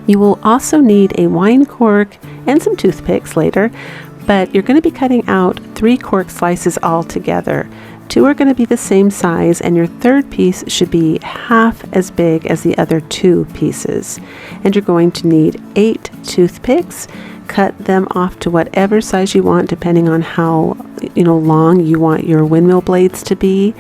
You will also need a wine cork and some toothpicks later, but you're going to be cutting out 3 cork slices all together. 2 are going to be the same size, and your third piece should be half as big as the other 2 pieces. And you're going to need 8 toothpicks. Cut them off to whatever size you want, depending on how long you want your windmill blades to be.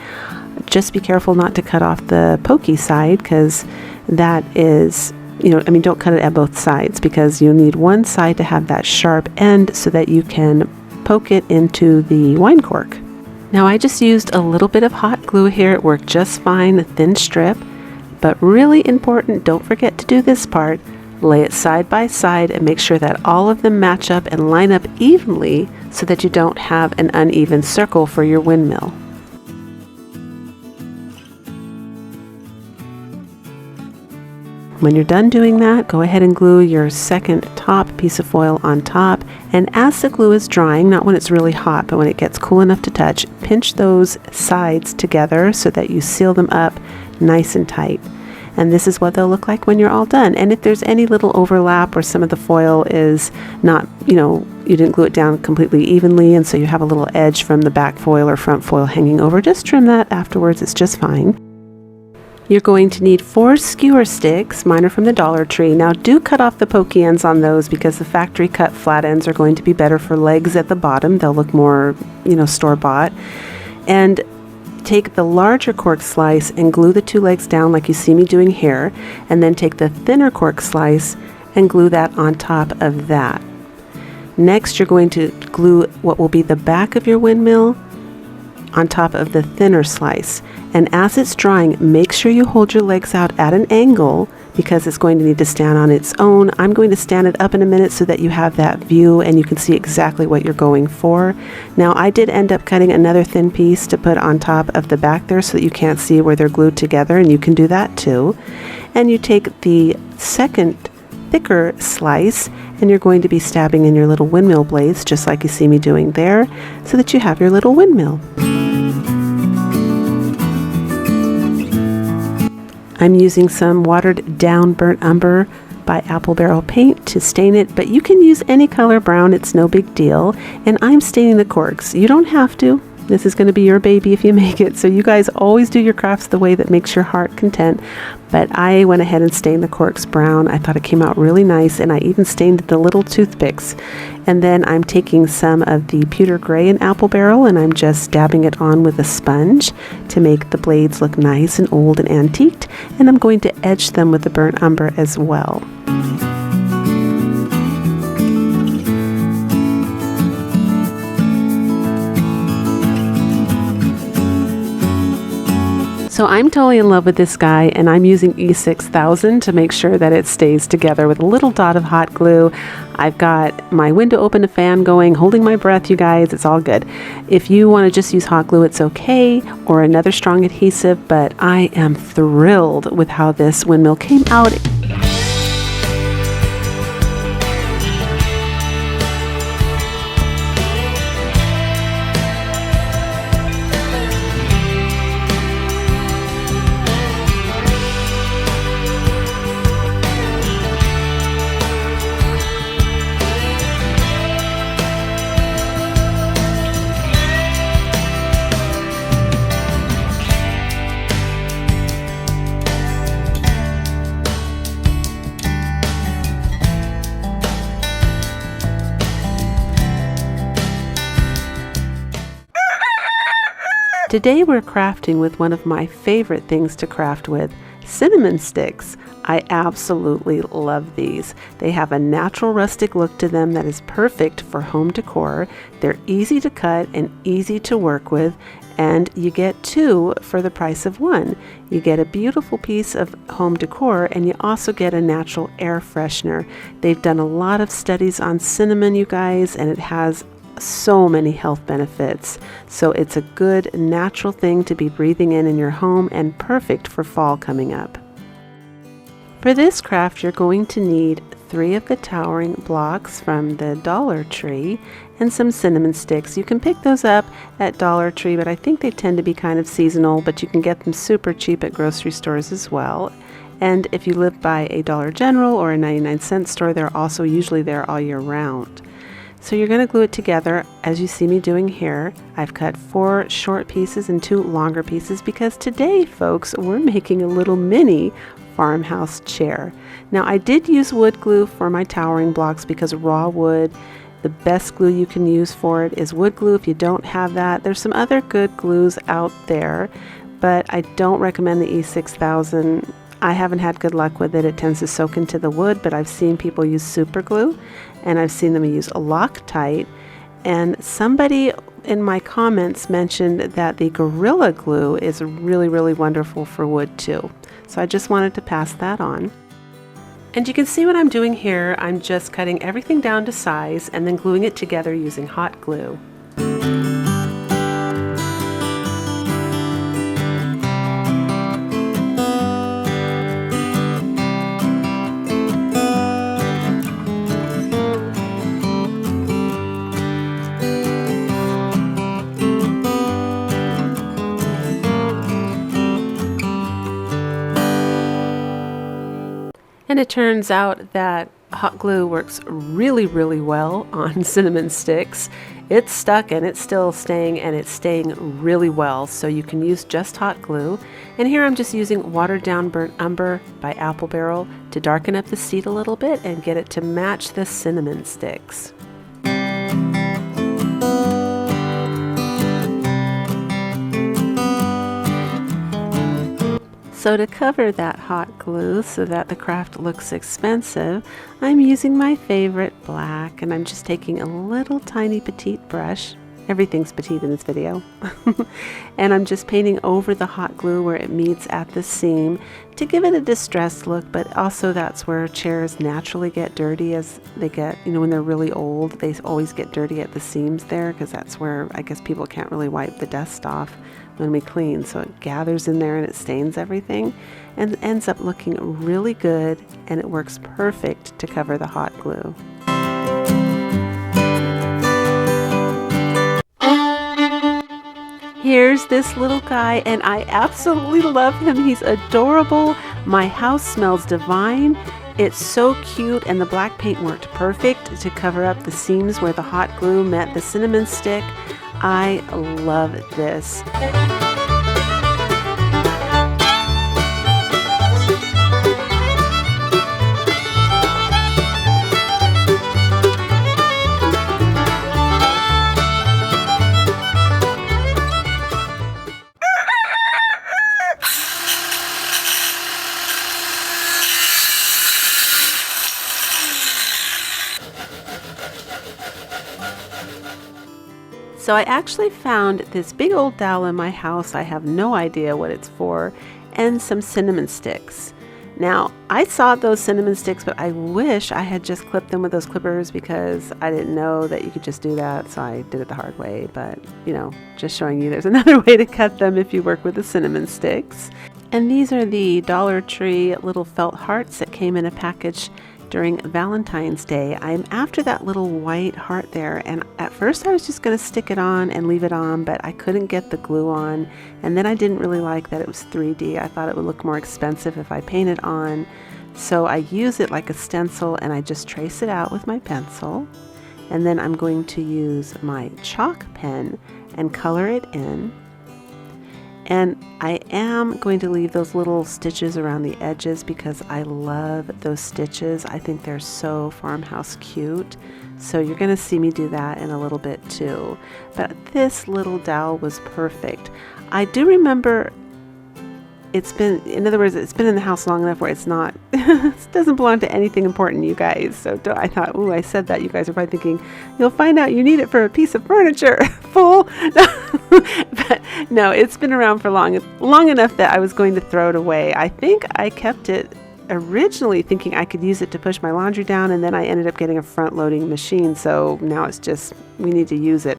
Just be careful not to cut off the pokey side, because that is, don't cut it at both sides, because you'll need one side to have that sharp end so that you can poke it into the wine cork. Now I just used a little bit of hot glue here. It worked just fine, a thin strip, but really important, don't forget to do this part. Lay it side by side and make sure that all of them match up and line up evenly so that you don't have an uneven circle for your windmill. When you're done doing that, go ahead and glue your second top piece of foil on top, and as the glue is drying, not when it's really hot, but when it gets cool enough to touch, pinch those sides together so that you seal them up nice and tight. And this is what they'll look like when you're all done. And if there's any little overlap or some of the foil is not, you didn't glue it down completely evenly, and so you have a little edge from the back foil or front foil hanging over, just trim that afterwards, it's just fine. You're going to need 4 skewer sticks. Mine are from the Dollar Tree. Now do cut off the pokey ends on those because the factory cut flat ends are going to be better for legs at the bottom. They'll look more, store-bought. And take the larger cork slice and glue the 2 legs down like you see me doing here. And then take the thinner cork slice and glue that on top of that. Next, you're going to glue what will be the back of your windmill on top of the thinner slice. And as it's drying, make sure you hold your legs out at an angle because it's going to need to stand on its own. I'm going to stand it up in a minute so that you have that view and you can see exactly what you're going for. Now, I did end up cutting another thin piece to put on top of the back there so that you can't see where they're glued together, and you can do that too. And you take the second thicker slice and you're going to be stabbing in your little windmill blades just like you see me doing there so that you have your little windmill. I'm using some watered down burnt umber by Apple Barrel Paint to stain it, but you can use any color brown, it's no big deal. And I'm staining the corks. You don't have to. This is going to be your baby if you make it. So you guys always do your crafts the way that makes your heart content. But I went ahead and stained the corks brown. I thought it came out really nice, and I even stained the little toothpicks. And then I'm taking some of the pewter gray in Apple Barrel and I'm just dabbing it on with a sponge to make the blades look nice and old and antiqued. And I'm going to edge them with the burnt umber as well. So I'm totally in love with this guy, and I'm using E6000 to make sure that it stays together with a little dot of hot glue. I've got my window open, a fan going, holding my breath, you guys. It's all good. If you want to just use hot glue, it's okay, or another strong adhesive, but I am thrilled with how this windmill came out. Today we're crafting with one of my favorite things to craft with, cinnamon sticks. I absolutely love these. They have a natural rustic look to them that is perfect for home decor. They're easy to cut and easy to work with, and you get 2 for the price of 1. You get a beautiful piece of home decor and you also get a natural air freshener. They've done a lot of studies on cinnamon, you guys, and it has so many health benefits. So it's a good natural thing to be breathing in your home and perfect for fall coming up. For this craft, you're going to need 3 of the towering blocks from the Dollar Tree and some cinnamon sticks. You can pick those up at Dollar Tree, but I think they tend to be kind of seasonal, but you can get them super cheap at grocery stores as well. And if you live by a Dollar General or a 99-cent store, they're also usually there all year round. So you're going to glue it together as you see me doing here. I've cut 4 short pieces and 2 longer pieces because today, folks, we're making a little mini farmhouse chair. Now, I did use wood glue for my towering blocks because raw wood, the best glue you can use for it is wood glue. If you don't have that, there's some other good glues out there, but I don't recommend the E6000. I haven't had good luck with it. It tends to soak into the wood, but I've seen people use super glue and I've seen them use a Loctite. And somebody in my comments mentioned that the Gorilla Glue is really, really wonderful for wood too. So I just wanted to pass that on. And you can see what I'm doing here. I'm just cutting everything down to size and then gluing it together using hot glue. And it turns out that hot glue works really, really well on cinnamon sticks. It's stuck and it's still staying, and it's staying really well, so you can use just hot glue. And here I'm just using watered down burnt umber by Apple Barrel to darken up the seed a little bit and get it to match the cinnamon sticks. So to cover that hot glue so that the craft looks expensive, I'm using my favorite black, and I'm just taking a little tiny petite brush. Everything's petite in this video. And I'm just painting over the hot glue where it meets at the seam to give it a distressed look, but also that's where chairs naturally get dirty as they get, when they're really old. They always get dirty at the seams there because that's where I guess people can't really wipe the dust off when we clean, so it gathers in there and it stains everything and ends up looking really good, and it works perfect to cover the hot glue. Here's this little guy, and I absolutely love him. He's adorable. My house smells divine. It's so cute, and the black paint worked perfect to cover up the seams where the hot glue met the cinnamon stick. I love this. So I actually found this big old dowel in my house. I have no idea what it's for, and some cinnamon sticks. Now, I saw those cinnamon sticks, but I wish I had just clipped them with those clippers because I didn't know that you could just do that, so I did it the hard way. But, just showing you there's another way to cut them if you work with the cinnamon sticks. And these are the Dollar Tree little felt hearts that came in a package during Valentine's Day. I'm after that little white heart there, and at first I was just going to stick it on and leave it on, but I couldn't get the glue on, and then I didn't really like that it was 3D. I thought it would look more expensive if I painted on, so I use it like a stencil and I just trace it out with my pencil, and then I'm going to use my chalk pen and color it in. And I am going to leave those little stitches around the edges because I love those stitches. I think they're so Farmhouse cute. So you're going to see me do that in a little bit too. But this little dowel was perfect. I do remember it's been in the house long enough where it's not, it doesn't belong to anything important, you guys. So I thought, ooh, I said that. You guys are probably thinking, you'll find out you need it for a piece of furniture, fool. But no, it's been around for long enough that I was going to throw it away. I think I kept it originally thinking I could use it to push my laundry down, and then I ended up getting a front-loading machine. So now it's just, we need to use it.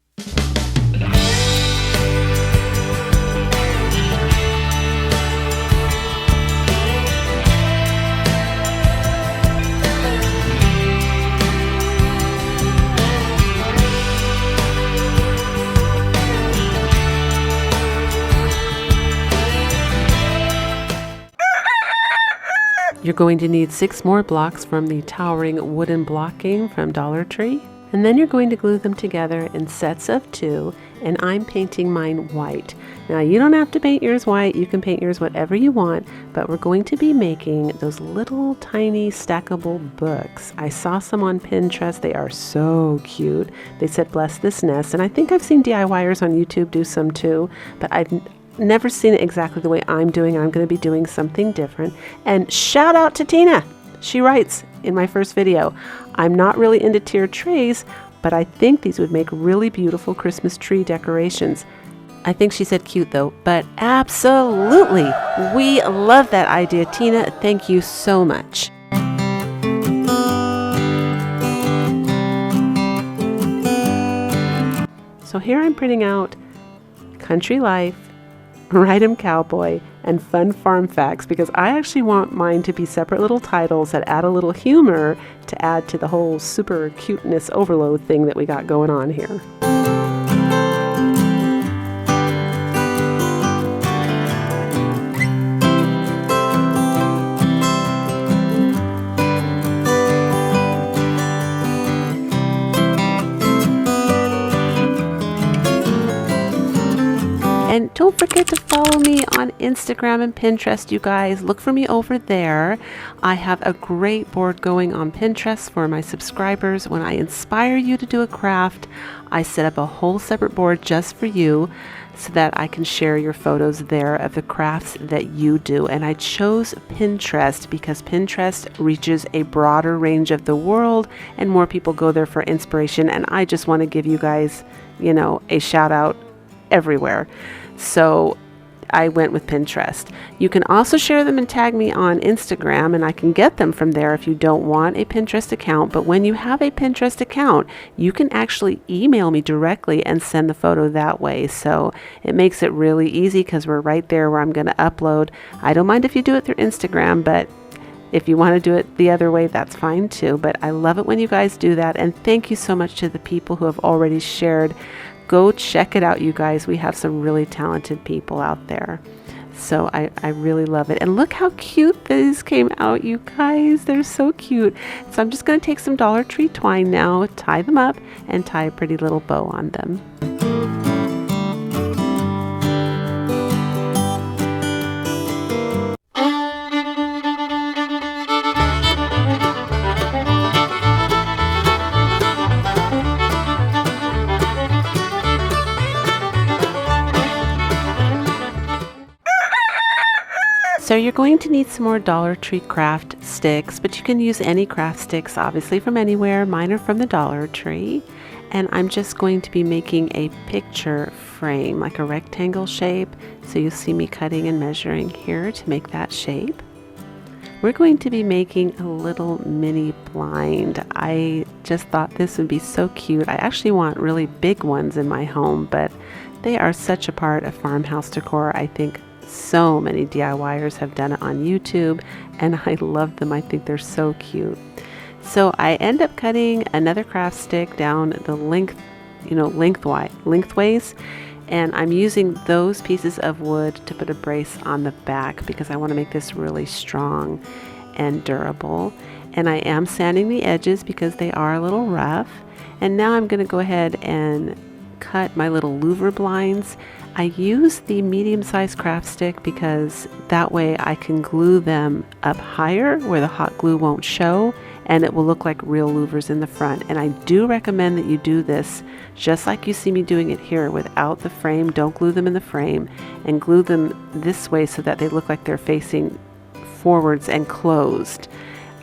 You're going to need 6 more blocks from the towering wooden blocking from Dollar Tree. And then you're going to glue them together in sets of 2, and I'm painting mine white. Now you don't have to paint yours white, you can paint yours whatever you want, but we're going to be making those little tiny stackable books. I saw some on Pinterest, they are so cute. They said bless this nest, and I think I've seen DIYers on YouTube do some too, but I've never seen it exactly the way I'm doing, and I'm going to be doing something different. And shout out to Tina! She writes in my first video, I'm not really into tiered trays, but I think these would make really beautiful Christmas tree decorations. I think she said cute though, but absolutely! We love that idea, Tina. Thank you so much. So here I'm printing out Country Life, Ride 'em Cowboy, and Fun Farm Facts because I actually want mine to be separate little titles that add a little humor to add to the whole super cuteness overload thing that we got going on here. Don't forget to follow me on Instagram and Pinterest, you guys. Look for me over there. I have a great board going on Pinterest for my subscribers. When I inspire you to do a craft, I set up a whole separate board just for you so that I can share your photos there of the crafts that you do. And I chose Pinterest because Pinterest reaches a broader range of the world and more people go there for inspiration. And I just want to give you guys, you know, a shout out everywhere. So I went with Pinterest. You can also share them and tag me on Instagram, and I can get them from there if you don't want a Pinterest account. But when you have a Pinterest account, you can actually email me directly and send the photo that way. So it makes it really easy because we're right there where I'm going to upload. I don't mind if you do it through Instagram, but if you want to do it the other way, that's fine too. But I love it when you guys do that. And thank you so much to the people who have already shared. Go check it out, you guys. We have some really talented people out there. So I really love it. And look how cute these came out, you guys. They're so cute. So I'm just going to take some Dollar Tree twine now, tie them up, and tie a pretty little bow on them. So you're going to need some more Dollar Tree craft sticks, but you can use any craft sticks, obviously from anywhere. Mine are from the Dollar Tree. And I'm just going to be making a picture frame, like a rectangle shape. So you'll see me cutting and measuring here to make that shape. We're going to be making a little mini blind. I just thought this would be so cute. I actually want really big ones in my home, but they are such a part of farmhouse decor. I think so many DIYers have done it on YouTube, and I love them. I think they're so cute. So I end up cutting another craft stick down the length, lengthways, and I'm using those pieces of wood to put a brace on the back because I want to make this really strong and durable. And I am sanding the edges because they are a little rough. And now I'm going to go ahead and cut my little louver blinds. I use the medium-sized craft stick because that way I can glue them up higher where the hot glue won't show, and it will look like real louvers in the front. And I do recommend that you do this just like you see me doing it here without the frame. Don't glue them in the frame, and glue them this way so that they look like they're facing forwards and closed.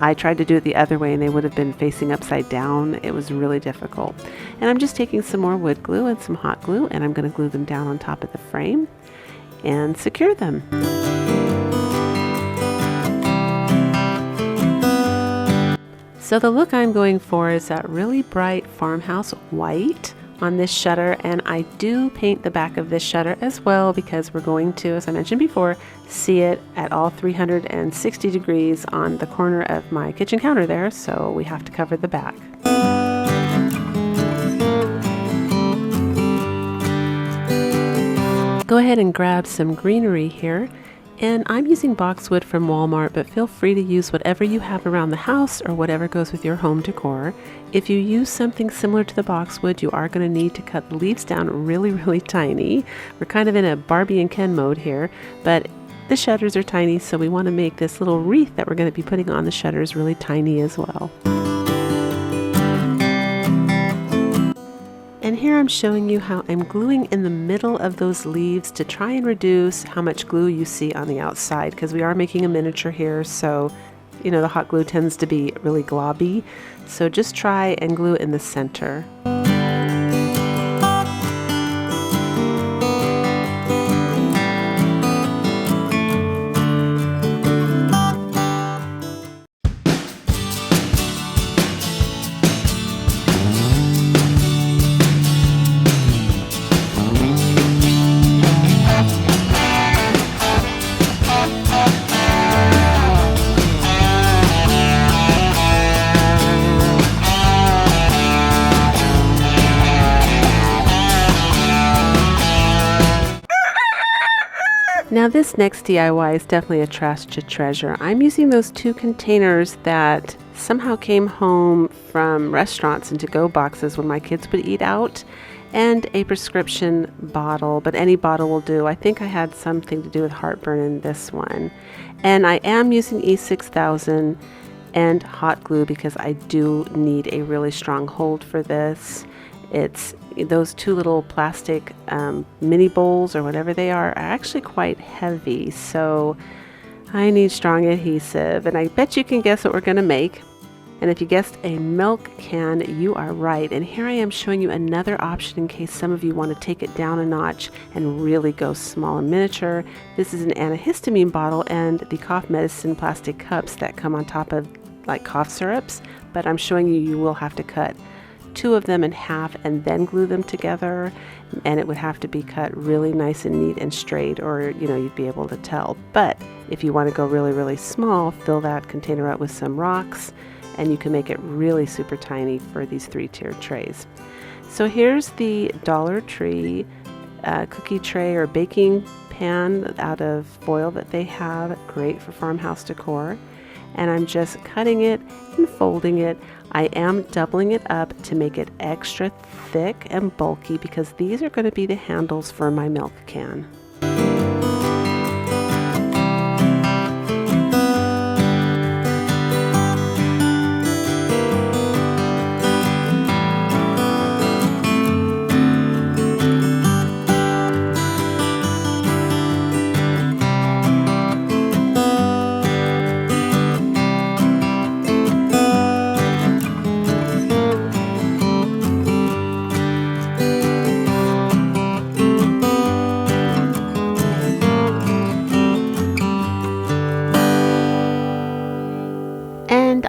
I tried to do it the other way and they would have been facing upside down. It was really difficult. And I'm just taking some more wood glue and some hot glue, and I'm going to glue them down on top of the frame and secure them. So the look I'm going for is that really bright farmhouse white on this shutter, and I do paint the back of this shutter as well because we're going to, as I mentioned before, see it at all 360 degrees on the corner of my kitchen counter there, so we have to cover the back. Go ahead and grab some greenery here. And I'm using boxwood from Walmart, but feel free to use whatever you have around the house or whatever goes with your home decor. If you use something similar to the boxwood, you are going to need to cut the leaves down really, really tiny. We're kind of in a Barbie and Ken mode here, but the shutters are tiny, so we want to make this little wreath that we're going to be putting on the shutters really tiny as well. And here I'm showing you how I'm gluing in the middle of those leaves to try and reduce how much glue you see on the outside, because we are making a miniature here, so the hot glue tends to be really globby. So just try and glue in the center. Now this next DIY is definitely a trash to treasure. I'm using those 2 containers that somehow came home from restaurants and to-go boxes when my kids would eat out. and a prescription bottle, but any bottle will do. I think I had something to do with heartburn in this one. And I am using E6000 and hot glue because I do need a really strong hold for this. It's those two little plastic mini bowls or whatever they are actually quite heavy, so I need strong adhesive. And I bet you can guess what we're going to make. And if you guessed a milk can, you are right. And here I am showing you another option in case some of you want to take it down a notch and really go small and miniature. This is an antihistamine bottle and the cough medicine plastic cups that come on top of like cough syrups. But I'm showing you, you will have to cut two of them in half and then glue them together. And it would have to be cut really nice and neat and straight, or you'd be able to tell. But if you want to go really, really small, fill that container up with some rocks, and you can make it really super tiny for these 3-tiered trays. So here's the Dollar Tree cookie tray or baking pan out of foil that they have, great for farmhouse decor. And I'm just cutting it and folding it. I am doubling it up to make it extra thick and bulky because these are going to be the handles for my milk can.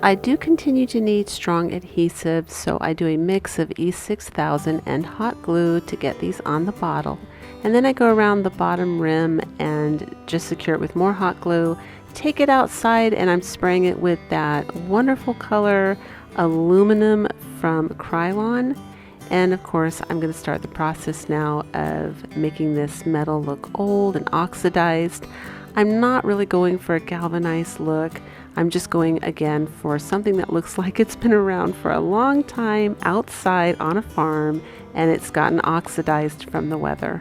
I do continue to need strong adhesive, so I do a mix of E6000 and hot glue to get these on the bottle. And then I go around the bottom rim and just secure it with more hot glue, take it outside, and I'm spraying it with that wonderful color aluminum from Krylon. And of course, I'm going to start the process now of making this metal look old and oxidized. I'm not really going for a galvanized look. I'm just going again for something that looks like it's been around for a long time outside on a farm and it's gotten oxidized from the weather.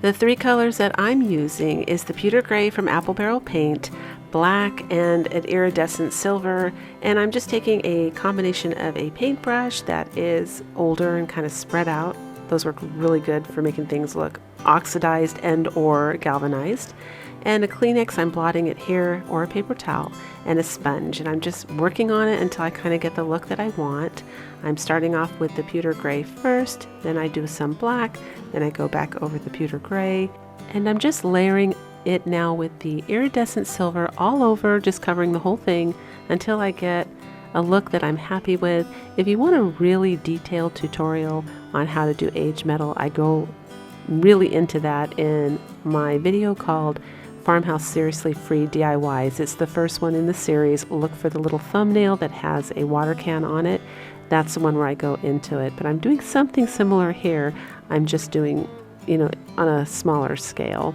The 3 colors that I'm using is the pewter gray from Apple Barrel Paint, black, and an iridescent silver. And I'm just taking a combination of a paintbrush that is older and kind of spread out. Those work really good for making things look oxidized and or galvanized. And a Kleenex, I'm blotting it here, or a paper towel, and a sponge. And I'm just working on it until I kind of get the look that I want. I'm starting off with the pewter gray first, then I do some black, then I go back over the pewter gray, and I'm just layering it now with the iridescent silver all over, just covering the whole thing until I get a look that I'm happy with. If you want a really detailed tutorial on how to do aged metal, I go really into that in my video called Farmhouse Seriously Free DIYs. It's the first one in the series. Look for the little thumbnail that has a water can on it. That's the one where I go into it. But I'm doing something similar here. I'm just doing, on a smaller scale.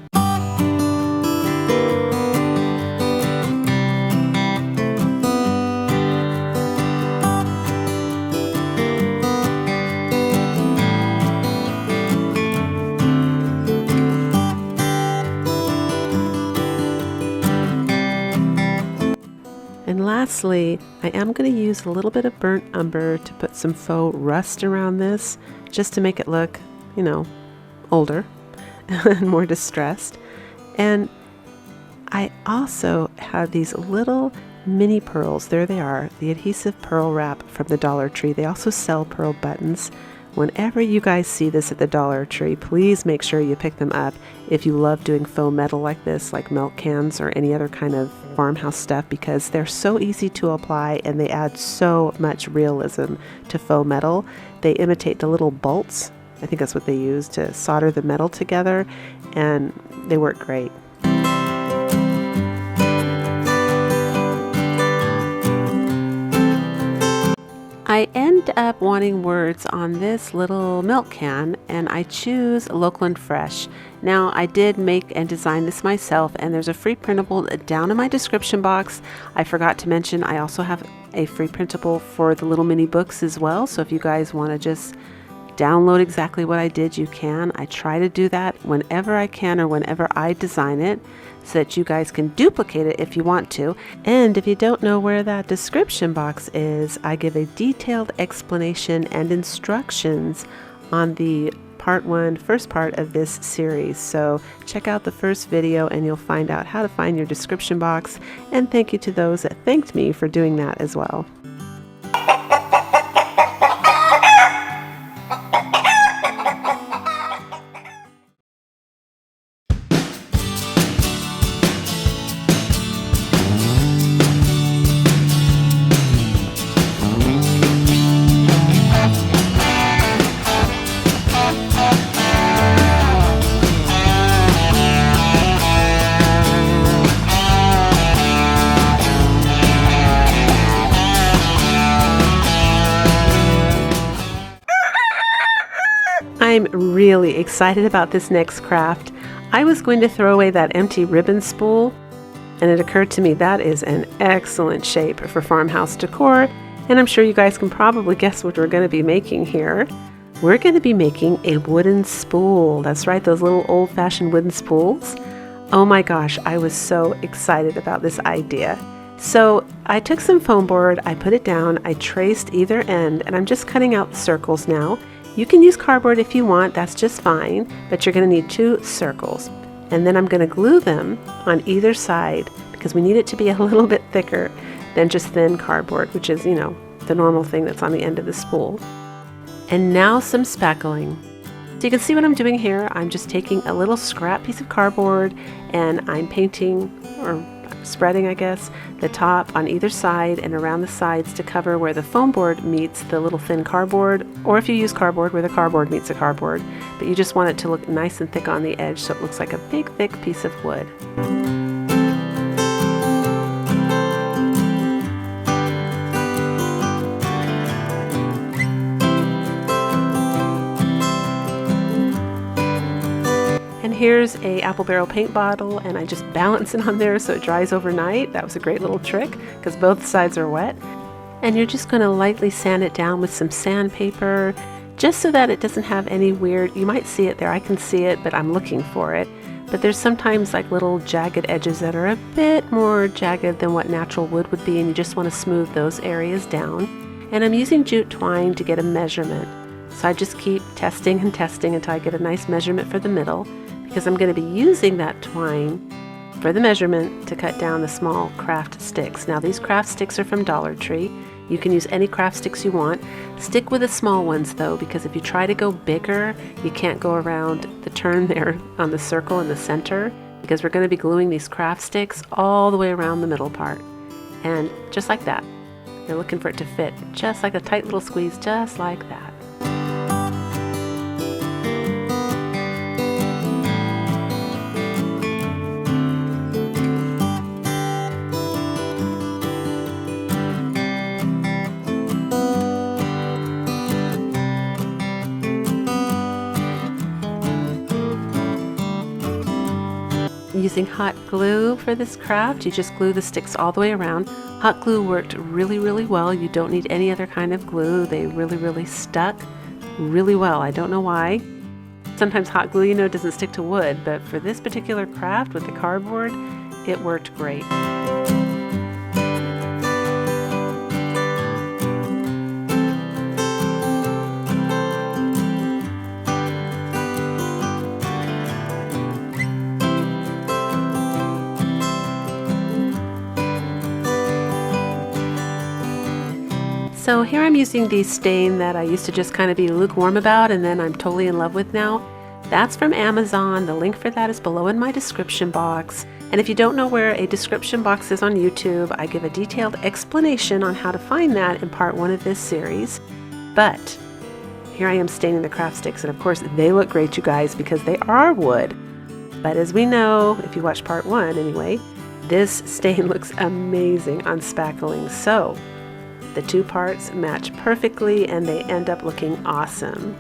And lastly, I am going to use a little bit of burnt umber to put some faux rust around this, just to make it look, older and more distressed. And I also have these little mini pearls. There they are, the adhesive pearl wrap from the Dollar Tree. They also sell pearl buttons. Whenever you guys see this at the Dollar Tree, please make sure you pick them up if you love doing faux metal like this, like milk cans or any other kind of farmhouse stuff, because they're so easy to apply and they add so much realism to faux metal. They imitate the little bolts. I think that's what they use to solder the metal together, and they work great. end up wanting words on this little milk can, and I choose Local and Fresh. Now, I did make and design this myself, and there's a free printable down in my description box. I forgot to mention I also have a free printable for the little mini books as well, so if you guys want to just download exactly what I did, you can. I try to do that whenever I can or whenever I design it so that you guys can duplicate it if you want to. And if you don't know where that description box is, I give a detailed explanation and instructions on the first part of this series. So check out the first video and you'll find out how to find your description box. And thank you to those that thanked me for doing that as well. I'm really excited about this next craft. I was going to throw away that empty ribbon spool, and it occurred to me that is an excellent shape for farmhouse decor, and I'm sure you guys can probably guess what we're going to be making here. We're going to be making a wooden spool. That's right, those little old-fashioned wooden spools. Oh my gosh, I was so excited about this idea. So I took some foam board, I put it down, I traced either end, and I'm just cutting out the circles now. You can use cardboard if you want, that's just fine, but you're going to need 2 circles. And then I'm going to glue them on either side because we need it to be a little bit thicker than just thin cardboard, which is, you know, the normal thing that's on the end of the spool. And now some spackling. So you can see what I'm doing here. I'm just taking a little scrap piece of cardboard and I'm painting, or spreading I guess, the top on either side and around the sides to cover where the foam board meets the little thin cardboard, or if you use cardboard, where the cardboard meets the cardboard. But you just want it to look nice and thick on the edge so it looks like a big thick piece of wood. Here's a apple barrel paint bottle, and I just balance it on there so it dries overnight. That was a great little trick because both sides are wet. And you're just going to lightly sand it down with some sandpaper just so that it doesn't have any weird, you might see it there, I can see it, but I'm looking for it. But there's sometimes like little jagged edges that are a bit more jagged than what natural wood would be, and you just want to smooth those areas down. And I'm using jute twine to get a measurement. So I just keep testing and testing until I get a nice measurement for the middle, because I'm going to be using that twine for the measurement to cut down the small craft sticks. Now these craft sticks are from Dollar Tree. You can use any craft sticks you want. Stick with the small ones though, because if you try to go bigger, you can't go around the turn there on the circle in the center, because we're going to be gluing these craft sticks all the way around the middle part. And just like that, you're looking for it to fit just like a tight little squeeze, just like that. Using hot glue for this craft, you just glue the sticks all the way around. Hot glue worked really, really well. You don't need any other kind of glue. They really stuck really well. I don't know why. Sometimes hot glue, you know, doesn't stick to wood, but for this particular craft with the cardboard, it worked great. So here I'm using the stain that I used to just kind of be lukewarm about, and then I'm totally in love with now. That's from Amazon. The link for that is below in my description box. And if you don't know where a description box is on YouTube, I give a detailed explanation on how to find that in part 1 of this series. But here I am staining the craft sticks, and of course they look great, you guys, because they are wood. But as we know, if you watch part 1 anyway, this stain looks amazing on spackling. So The two parts match perfectly and they end up looking awesome.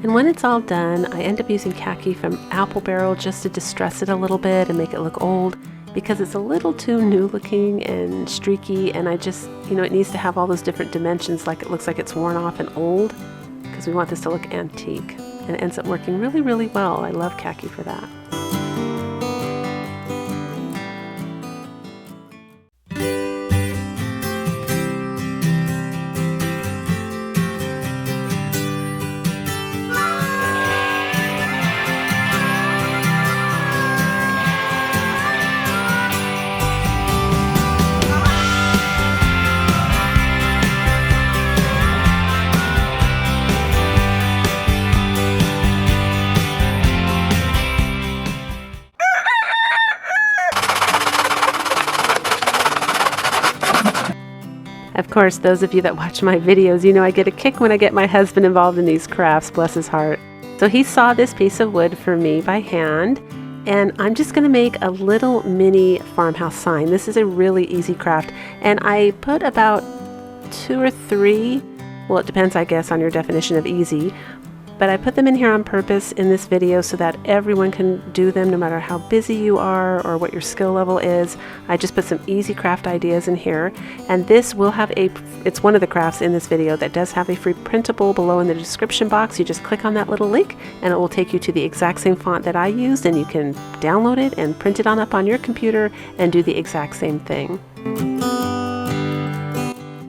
And when it's all done, I end up using khaki from Apple Barrel just to distress it a little bit and make it look old, because it's a little too new looking and streaky, and I just, it needs to have all those different dimensions, like it looks like it's worn off and old, because we want this to look antique. And it ends up working really, really well. I love khaki for that. Of course, those of you that watch my videos, I get a kick when I get my husband involved in these crafts, bless his heart. So he sawed this piece of wood for me by hand, and I'm just going to make a little mini farmhouse sign. This is a really easy craft, and I put about 2 or 3, well, it depends, I guess, on your definition of easy, but I put them in here on purpose in this video so that everyone can do them no matter how busy you are or what your skill level is. I just put some easy craft ideas in here, and this will have it's one of the crafts in this video that does have a free printable below in the description box. You just click on that little link and it will take you to the exact same font that I used, and you can download it and print it up on your computer and do the exact same thing.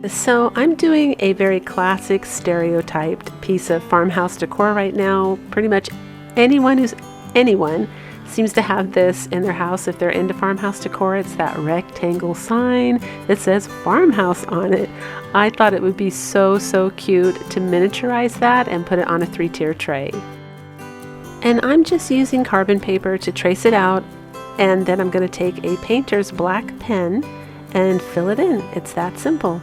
So I'm doing a very classic stereotyped piece of farmhouse decor right now. Pretty much anyone seems to have this in their house if they're into farmhouse decor. It's that rectangle sign that says farmhouse on it. I thought it would be so cute to miniaturize that and put it on a 3-tier tray. And I'm just using carbon paper to trace it out, and then I'm going to take a painter's black pen and fill it in. It's that simple.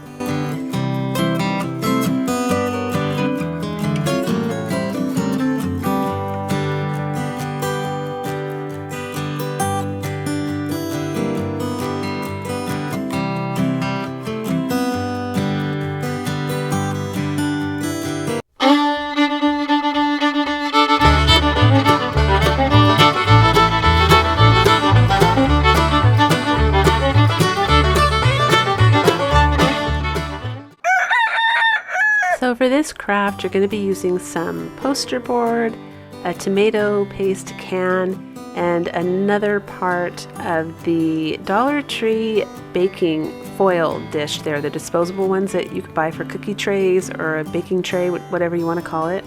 So for this craft, you're going to be using some poster board, a tomato paste can, and another part of the Dollar Tree baking foil dish there, the disposable ones that you could buy for cookie trays or a baking tray, whatever you want to call it.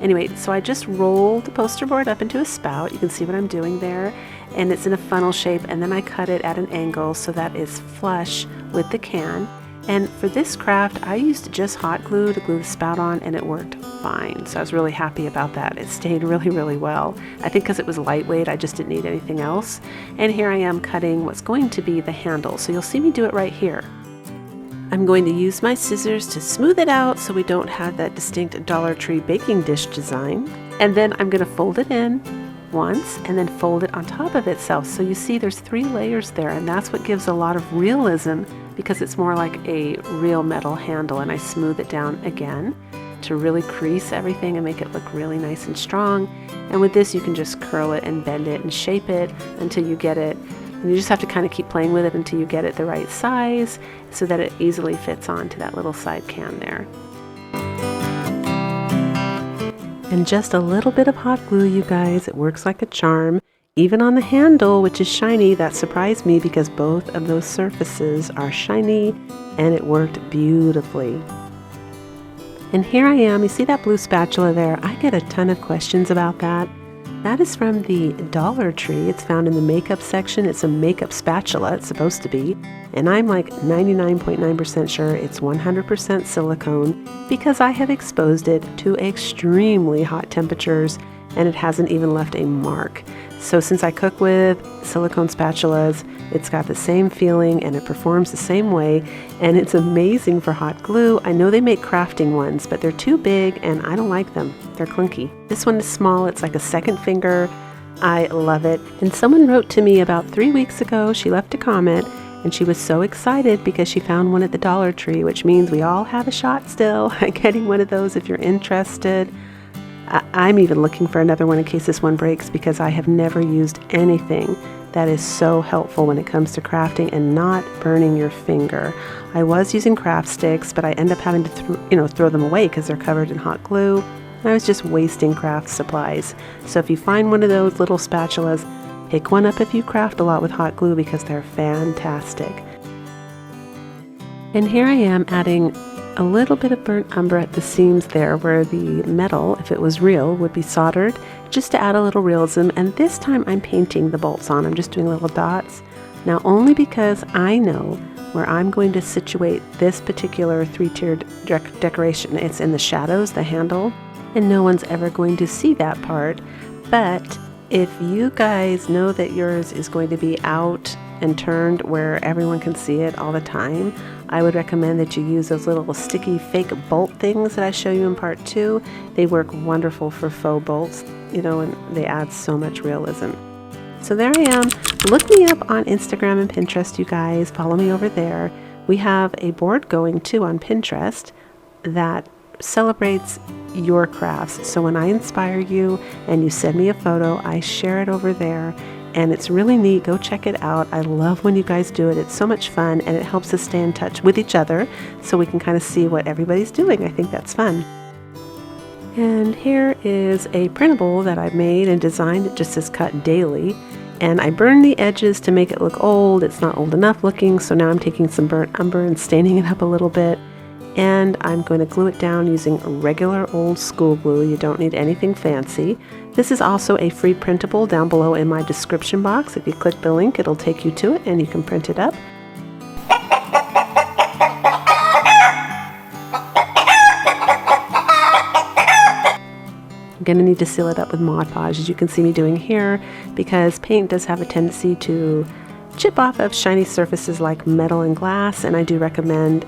Anyway, so I just rolled the poster board up into a spout. You can see what I'm doing there, and it's in a funnel shape, and then I cut it at an angle so that it's flush with the can. And for this craft, I used just hot glue to glue the spout on, and it worked fine. So I was really happy about that. It stayed really well. I think because it was lightweight, I just didn't need anything else. And here I am cutting what's going to be the handle. So you'll see me do it right here. I'm going to use my scissors to smooth it out so we don't have that distinct Dollar Tree baking dish design. And then I'm going to fold it in once and then fold it on top of itself. So you see there's 3 layers there, and that's what gives a lot of realism, because it's more like a real metal handle. And I smooth it down again to really crease everything and make it look really nice and strong. And with this you can just curl it and bend it and shape it until you get it. And you just have to kind of keep playing with it until you get it the right size so that it easily fits onto that little side can there. And just a little bit of hot glue, you guys, it works like a charm. Even on the handle, which is shiny, that surprised me because both of those surfaces are shiny, and it worked beautifully. And here I am, you see that blue spatula there? I get a ton of questions about that. That is from the Dollar Tree. It's found in the makeup section. It's a makeup spatula, it's supposed to be. And I'm like 99.9% sure it's 100% silicone because I have exposed it to extremely hot temperatures and it hasn't even left a mark. So since I cook with silicone spatulas, it's got the same feeling and it performs the same way, and it's amazing for hot glue. I know they make crafting ones, but they're too big and I don't like them. They're clunky. This one is small. It's like a second finger. I love it. And someone wrote to me about 3 weeks ago. She left a comment and she was so excited because she found one at the Dollar Tree, which means we all have a shot still at getting one of those if you're interested. I'm even looking for another one in case this one breaks because I have never used anything that is so helpful when it comes to crafting and not burning your finger. I was using craft sticks, but I end up having to throw them away because they're covered in hot glue. I was just wasting craft supplies. So if you find one of those little spatulas, pick one up if you craft a lot with hot glue because they're fantastic. And here I am adding a little bit of burnt umber at the seams there where the metal, if it was real, would be soldered, just to add a little realism. And this time I'm painting the bolts on. I'm just doing little dots. Now only because I know where I'm going to situate this particular three-tiered decoration. It's in the shadows, the handle, and no one's ever going to see that part. But if you guys know that yours is going to be out and turned where everyone can see it all the time, I would recommend that you use those little sticky fake bolt things that I show you in part 2. They work wonderful for faux bolts, and they add so much realism. So there I am. Look me up on Instagram and Pinterest, you guys. Follow me over there. We have a board going too on Pinterest that celebrates your crafts. So when I inspire you and you send me a photo, I share it over there. And it's really neat. Go check it out. I love when you guys do it. It's so much fun and it helps us stay in touch with each other so we can kind of see what everybody's doing. I think that's fun. And here is a printable that I made and designed. It just says cut daily. And I burned the edges to make it look old. It's not old enough looking, so now I'm taking some burnt umber and staining it up a little bit. And I'm going to glue it down using regular old school glue. You don't need anything fancy. This is also a free printable down below in my description box. If you click the link, it'll take you to it and you can print it up. I'm going to need to seal it up with Mod Podge, as you can see me doing here, because paint does have a tendency to chip off of shiny surfaces like metal and glass, and I do recommend,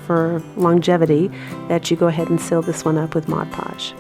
for longevity, that you go ahead and seal this one up with Mod Podge.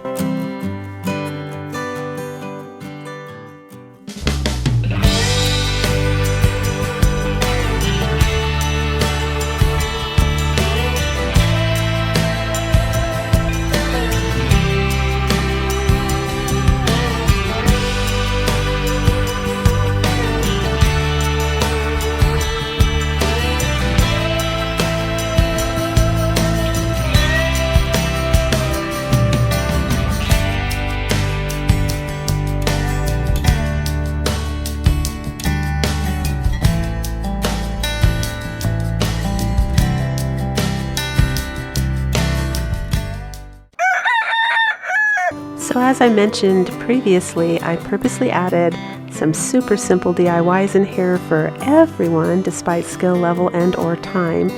So as I mentioned previously, I purposely added some super simple DIYs in here for everyone despite skill level and or time.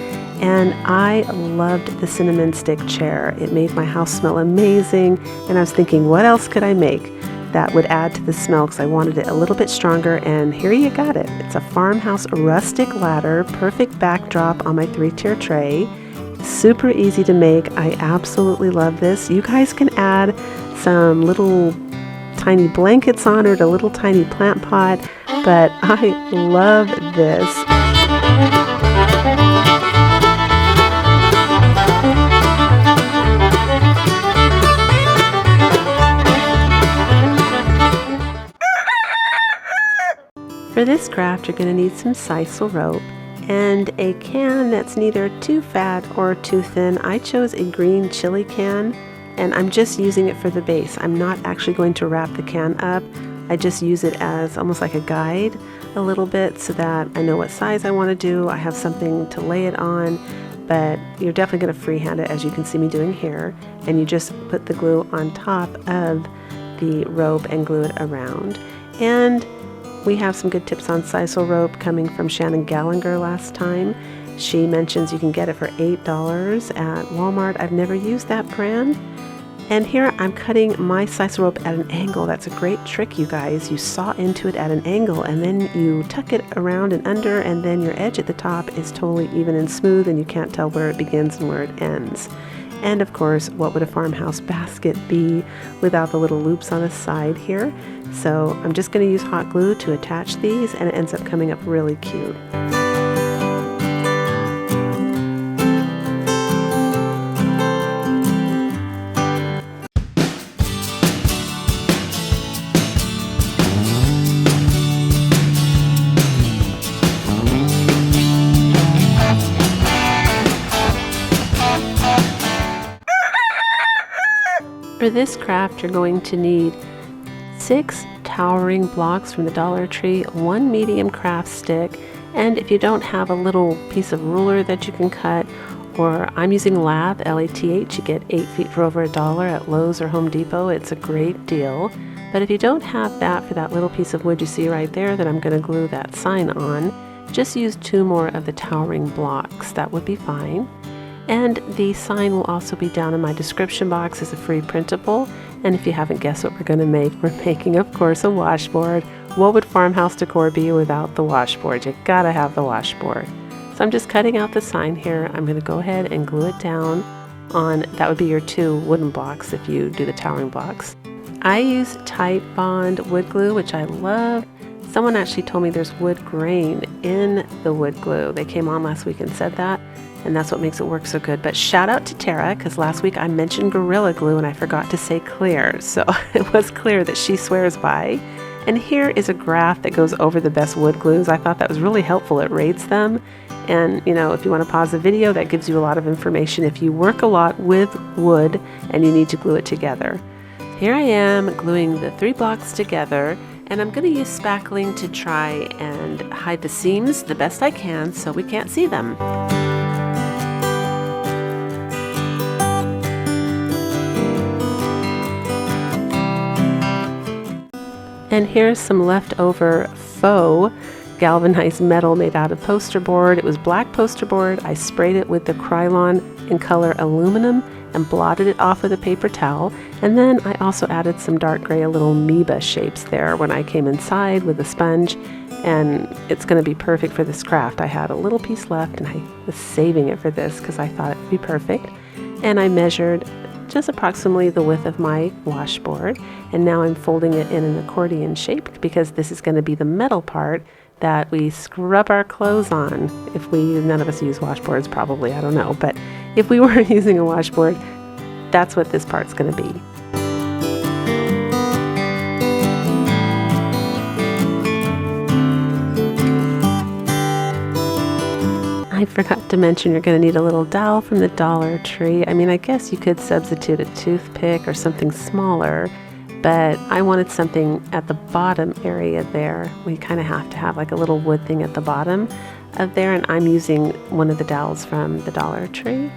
And I loved the cinnamon stick chair. It made my house smell amazing, and I was thinking, what else could I make that would add to the smell, because I wanted it a little bit stronger, and here you got it. It's a Farmhouse rustic ladder, perfect backdrop on my 3-tier tray. Super easy to make. I absolutely love this. You guys can add some little tiny blankets on it, a little tiny plant pot, but I love this. For this craft, you're going to need some sisal rope and a can that's neither too fat or too thin. I chose a green chili can, and I'm just using it for the base. I'm not actually going to wrap the can up. I just use it as almost like a guide a little bit so that I know what size I want to do. I have something to lay it on, but you're definitely going to freehand it, as you can see me doing here. And you just put the glue on top of the rope and glue it around. And we have some good tips on Sisal rope coming from Shannon Gallagher last time. She mentions you can get it for $8 at Walmart. I've never used that brand. And here I'm cutting my Sisal rope at an angle. That's a great trick, you guys. You saw into it at an angle and then you tuck it around and under, and then your edge at the top is totally even and smooth and you can't tell where it begins and where it ends. And of course, what would a farmhouse basket be without the little loops on the side here? So I'm just going to use hot glue to attach these, and it ends up coming up really cute. For this craft, you're going to need 6 towering blocks from the Dollar Tree, 1 medium craft stick, and if you don't have a little piece of ruler that you can cut, or I'm using lath, L-A-T-H, you get 8 feet for over $1 at Lowe's or Home Depot. It's a great deal. But if you don't have that for that little piece of wood you see right there that I'm going to glue that sign on, just use 2 more of the towering blocks. That would be fine. And the sign will also be down in my description box as a free printable. And if you haven't guessed what we're going to make, we're making, of course, a washboard. What would farmhouse decor be without the washboard? You gotta have the washboard. So I'm just cutting out the sign here. I'm going to go ahead and glue it down on, that would be your 2 wooden blocks if you do the towering blocks. I use Type Bond wood glue, which I love. Someone actually told me there's wood grain in the wood glue. They came on last week and said that, and that's what makes it work so good. But shout out to Terra, because last week I mentioned Gorilla Glue and I forgot to say clear. So it was clear that she swears by. And here is a graph that goes over the best wood glues. I thought that was really helpful. It rates them. And you know, if you want to pause the video, that gives you a lot of information if you work a lot with wood and you need to glue it together. Here I am gluing the 3 blocks together. And I'm going to use spackling to try and hide the seams the best I can so we can't see them. And here's some leftover faux galvanized metal made out of poster board. It was black poster board. I sprayed it with the Krylon in color aluminum and blotted it off with a paper towel. And then I also added some dark gray little amoeba shapes there when I came inside with a sponge. And it's going to be perfect for this craft. I had a little piece left and I was saving it for this because I thought it would be perfect. And I measured just approximately the width of my washboard. And now I'm folding it in an accordion shape because this is going to be the metal part that we scrub our clothes on. None of us use washboards probably, I don't know, but if we were using a washboard, that's what this part's going to be. I forgot to mention you're going to need a little dowel from the Dollar Tree. I mean, I guess you could substitute a toothpick or something smaller, but I wanted something at the bottom area there. We kind of have to have like a little wood thing at the bottom of there, and I'm using one of the dowels from the Dollar Tree.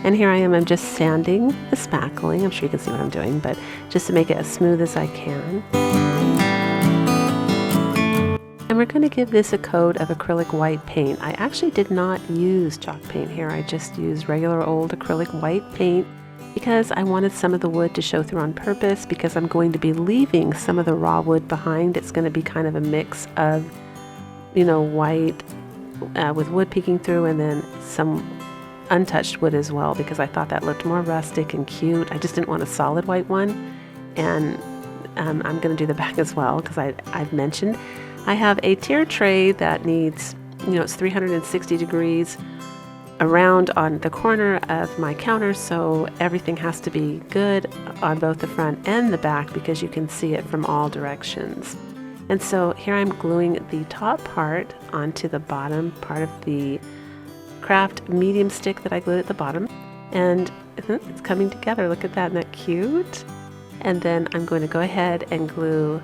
And here I am, I'm just sanding the spackling. I'm sure you can see what I'm doing, but just to make it as smooth as I can. And we're going to give this a coat of acrylic white paint. I actually did not use chalk paint here. I just used regular old acrylic white paint because I wanted some of the wood to show through on purpose, because I'm going to be leaving some of the raw wood behind. It's going to be kind of a mix of, you know, white with wood peeking through and then some untouched wood as well, because I thought that looked more rustic and cute. I just didn't want a solid white one. And I'm going to do the back as well, because I've mentioned I have a tier tray that needs, you know, it's 360 degrees around on the corner of my counter, so everything has to be good on both the front and the back because you can see it from all directions. And so here I'm gluing the top part onto the bottom part of the craft medium stick that I glued at the bottom, and it's coming together. Look at that, isn't that cute? And then I'm going to go ahead and glue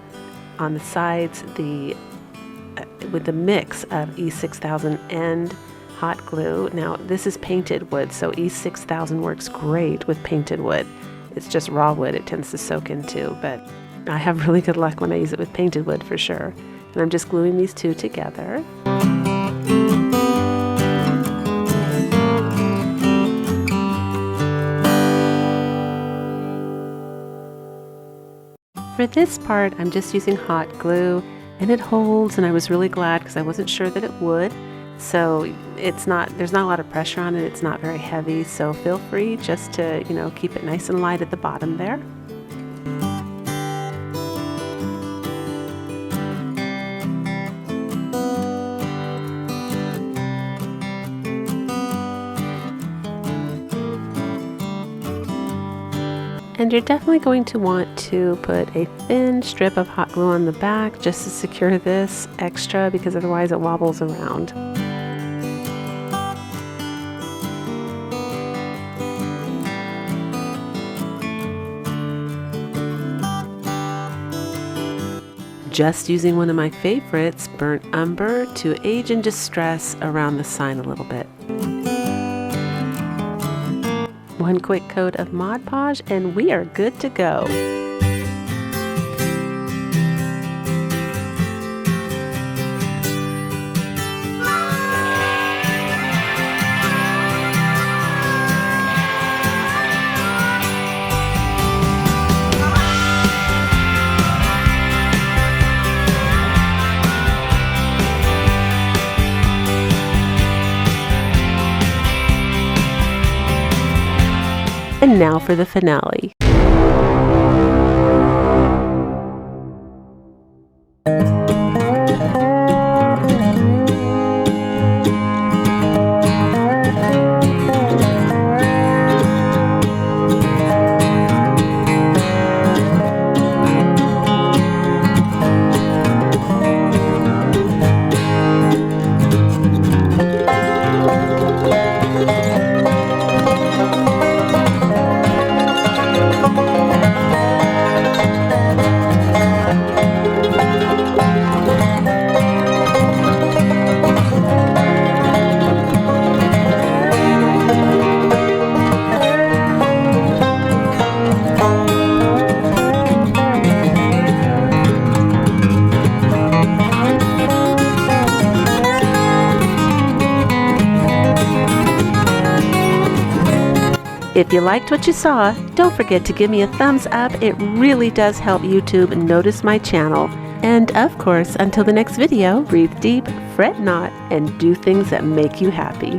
on the sides with the mix of E6000 and hot glue. Now this is painted wood, so E6000 works great with painted wood. It's just raw wood it tends to soak into, but I have really good luck when I use it with painted wood for sure. And I'm just gluing these two together. For this part, I'm just using hot glue, and it holds, and I was really glad because I wasn't sure that it would. So there's not a lot of pressure on it. It's not very heavy, so feel free just to, keep it nice and light at the bottom there. And you're definitely going to want to put a thin strip of hot glue on the back just to secure this extra, because otherwise it wobbles around. Just using one of my favorites, burnt umber, to age in distress around the sign a little bit. One quick coat of Mod Podge and we are good to go. And now for the finale. If you liked what you saw, don't forget to give me a thumbs up. It really does help YouTube notice my channel. And of course, until the next video, breathe deep, fret not, and do things that make you happy.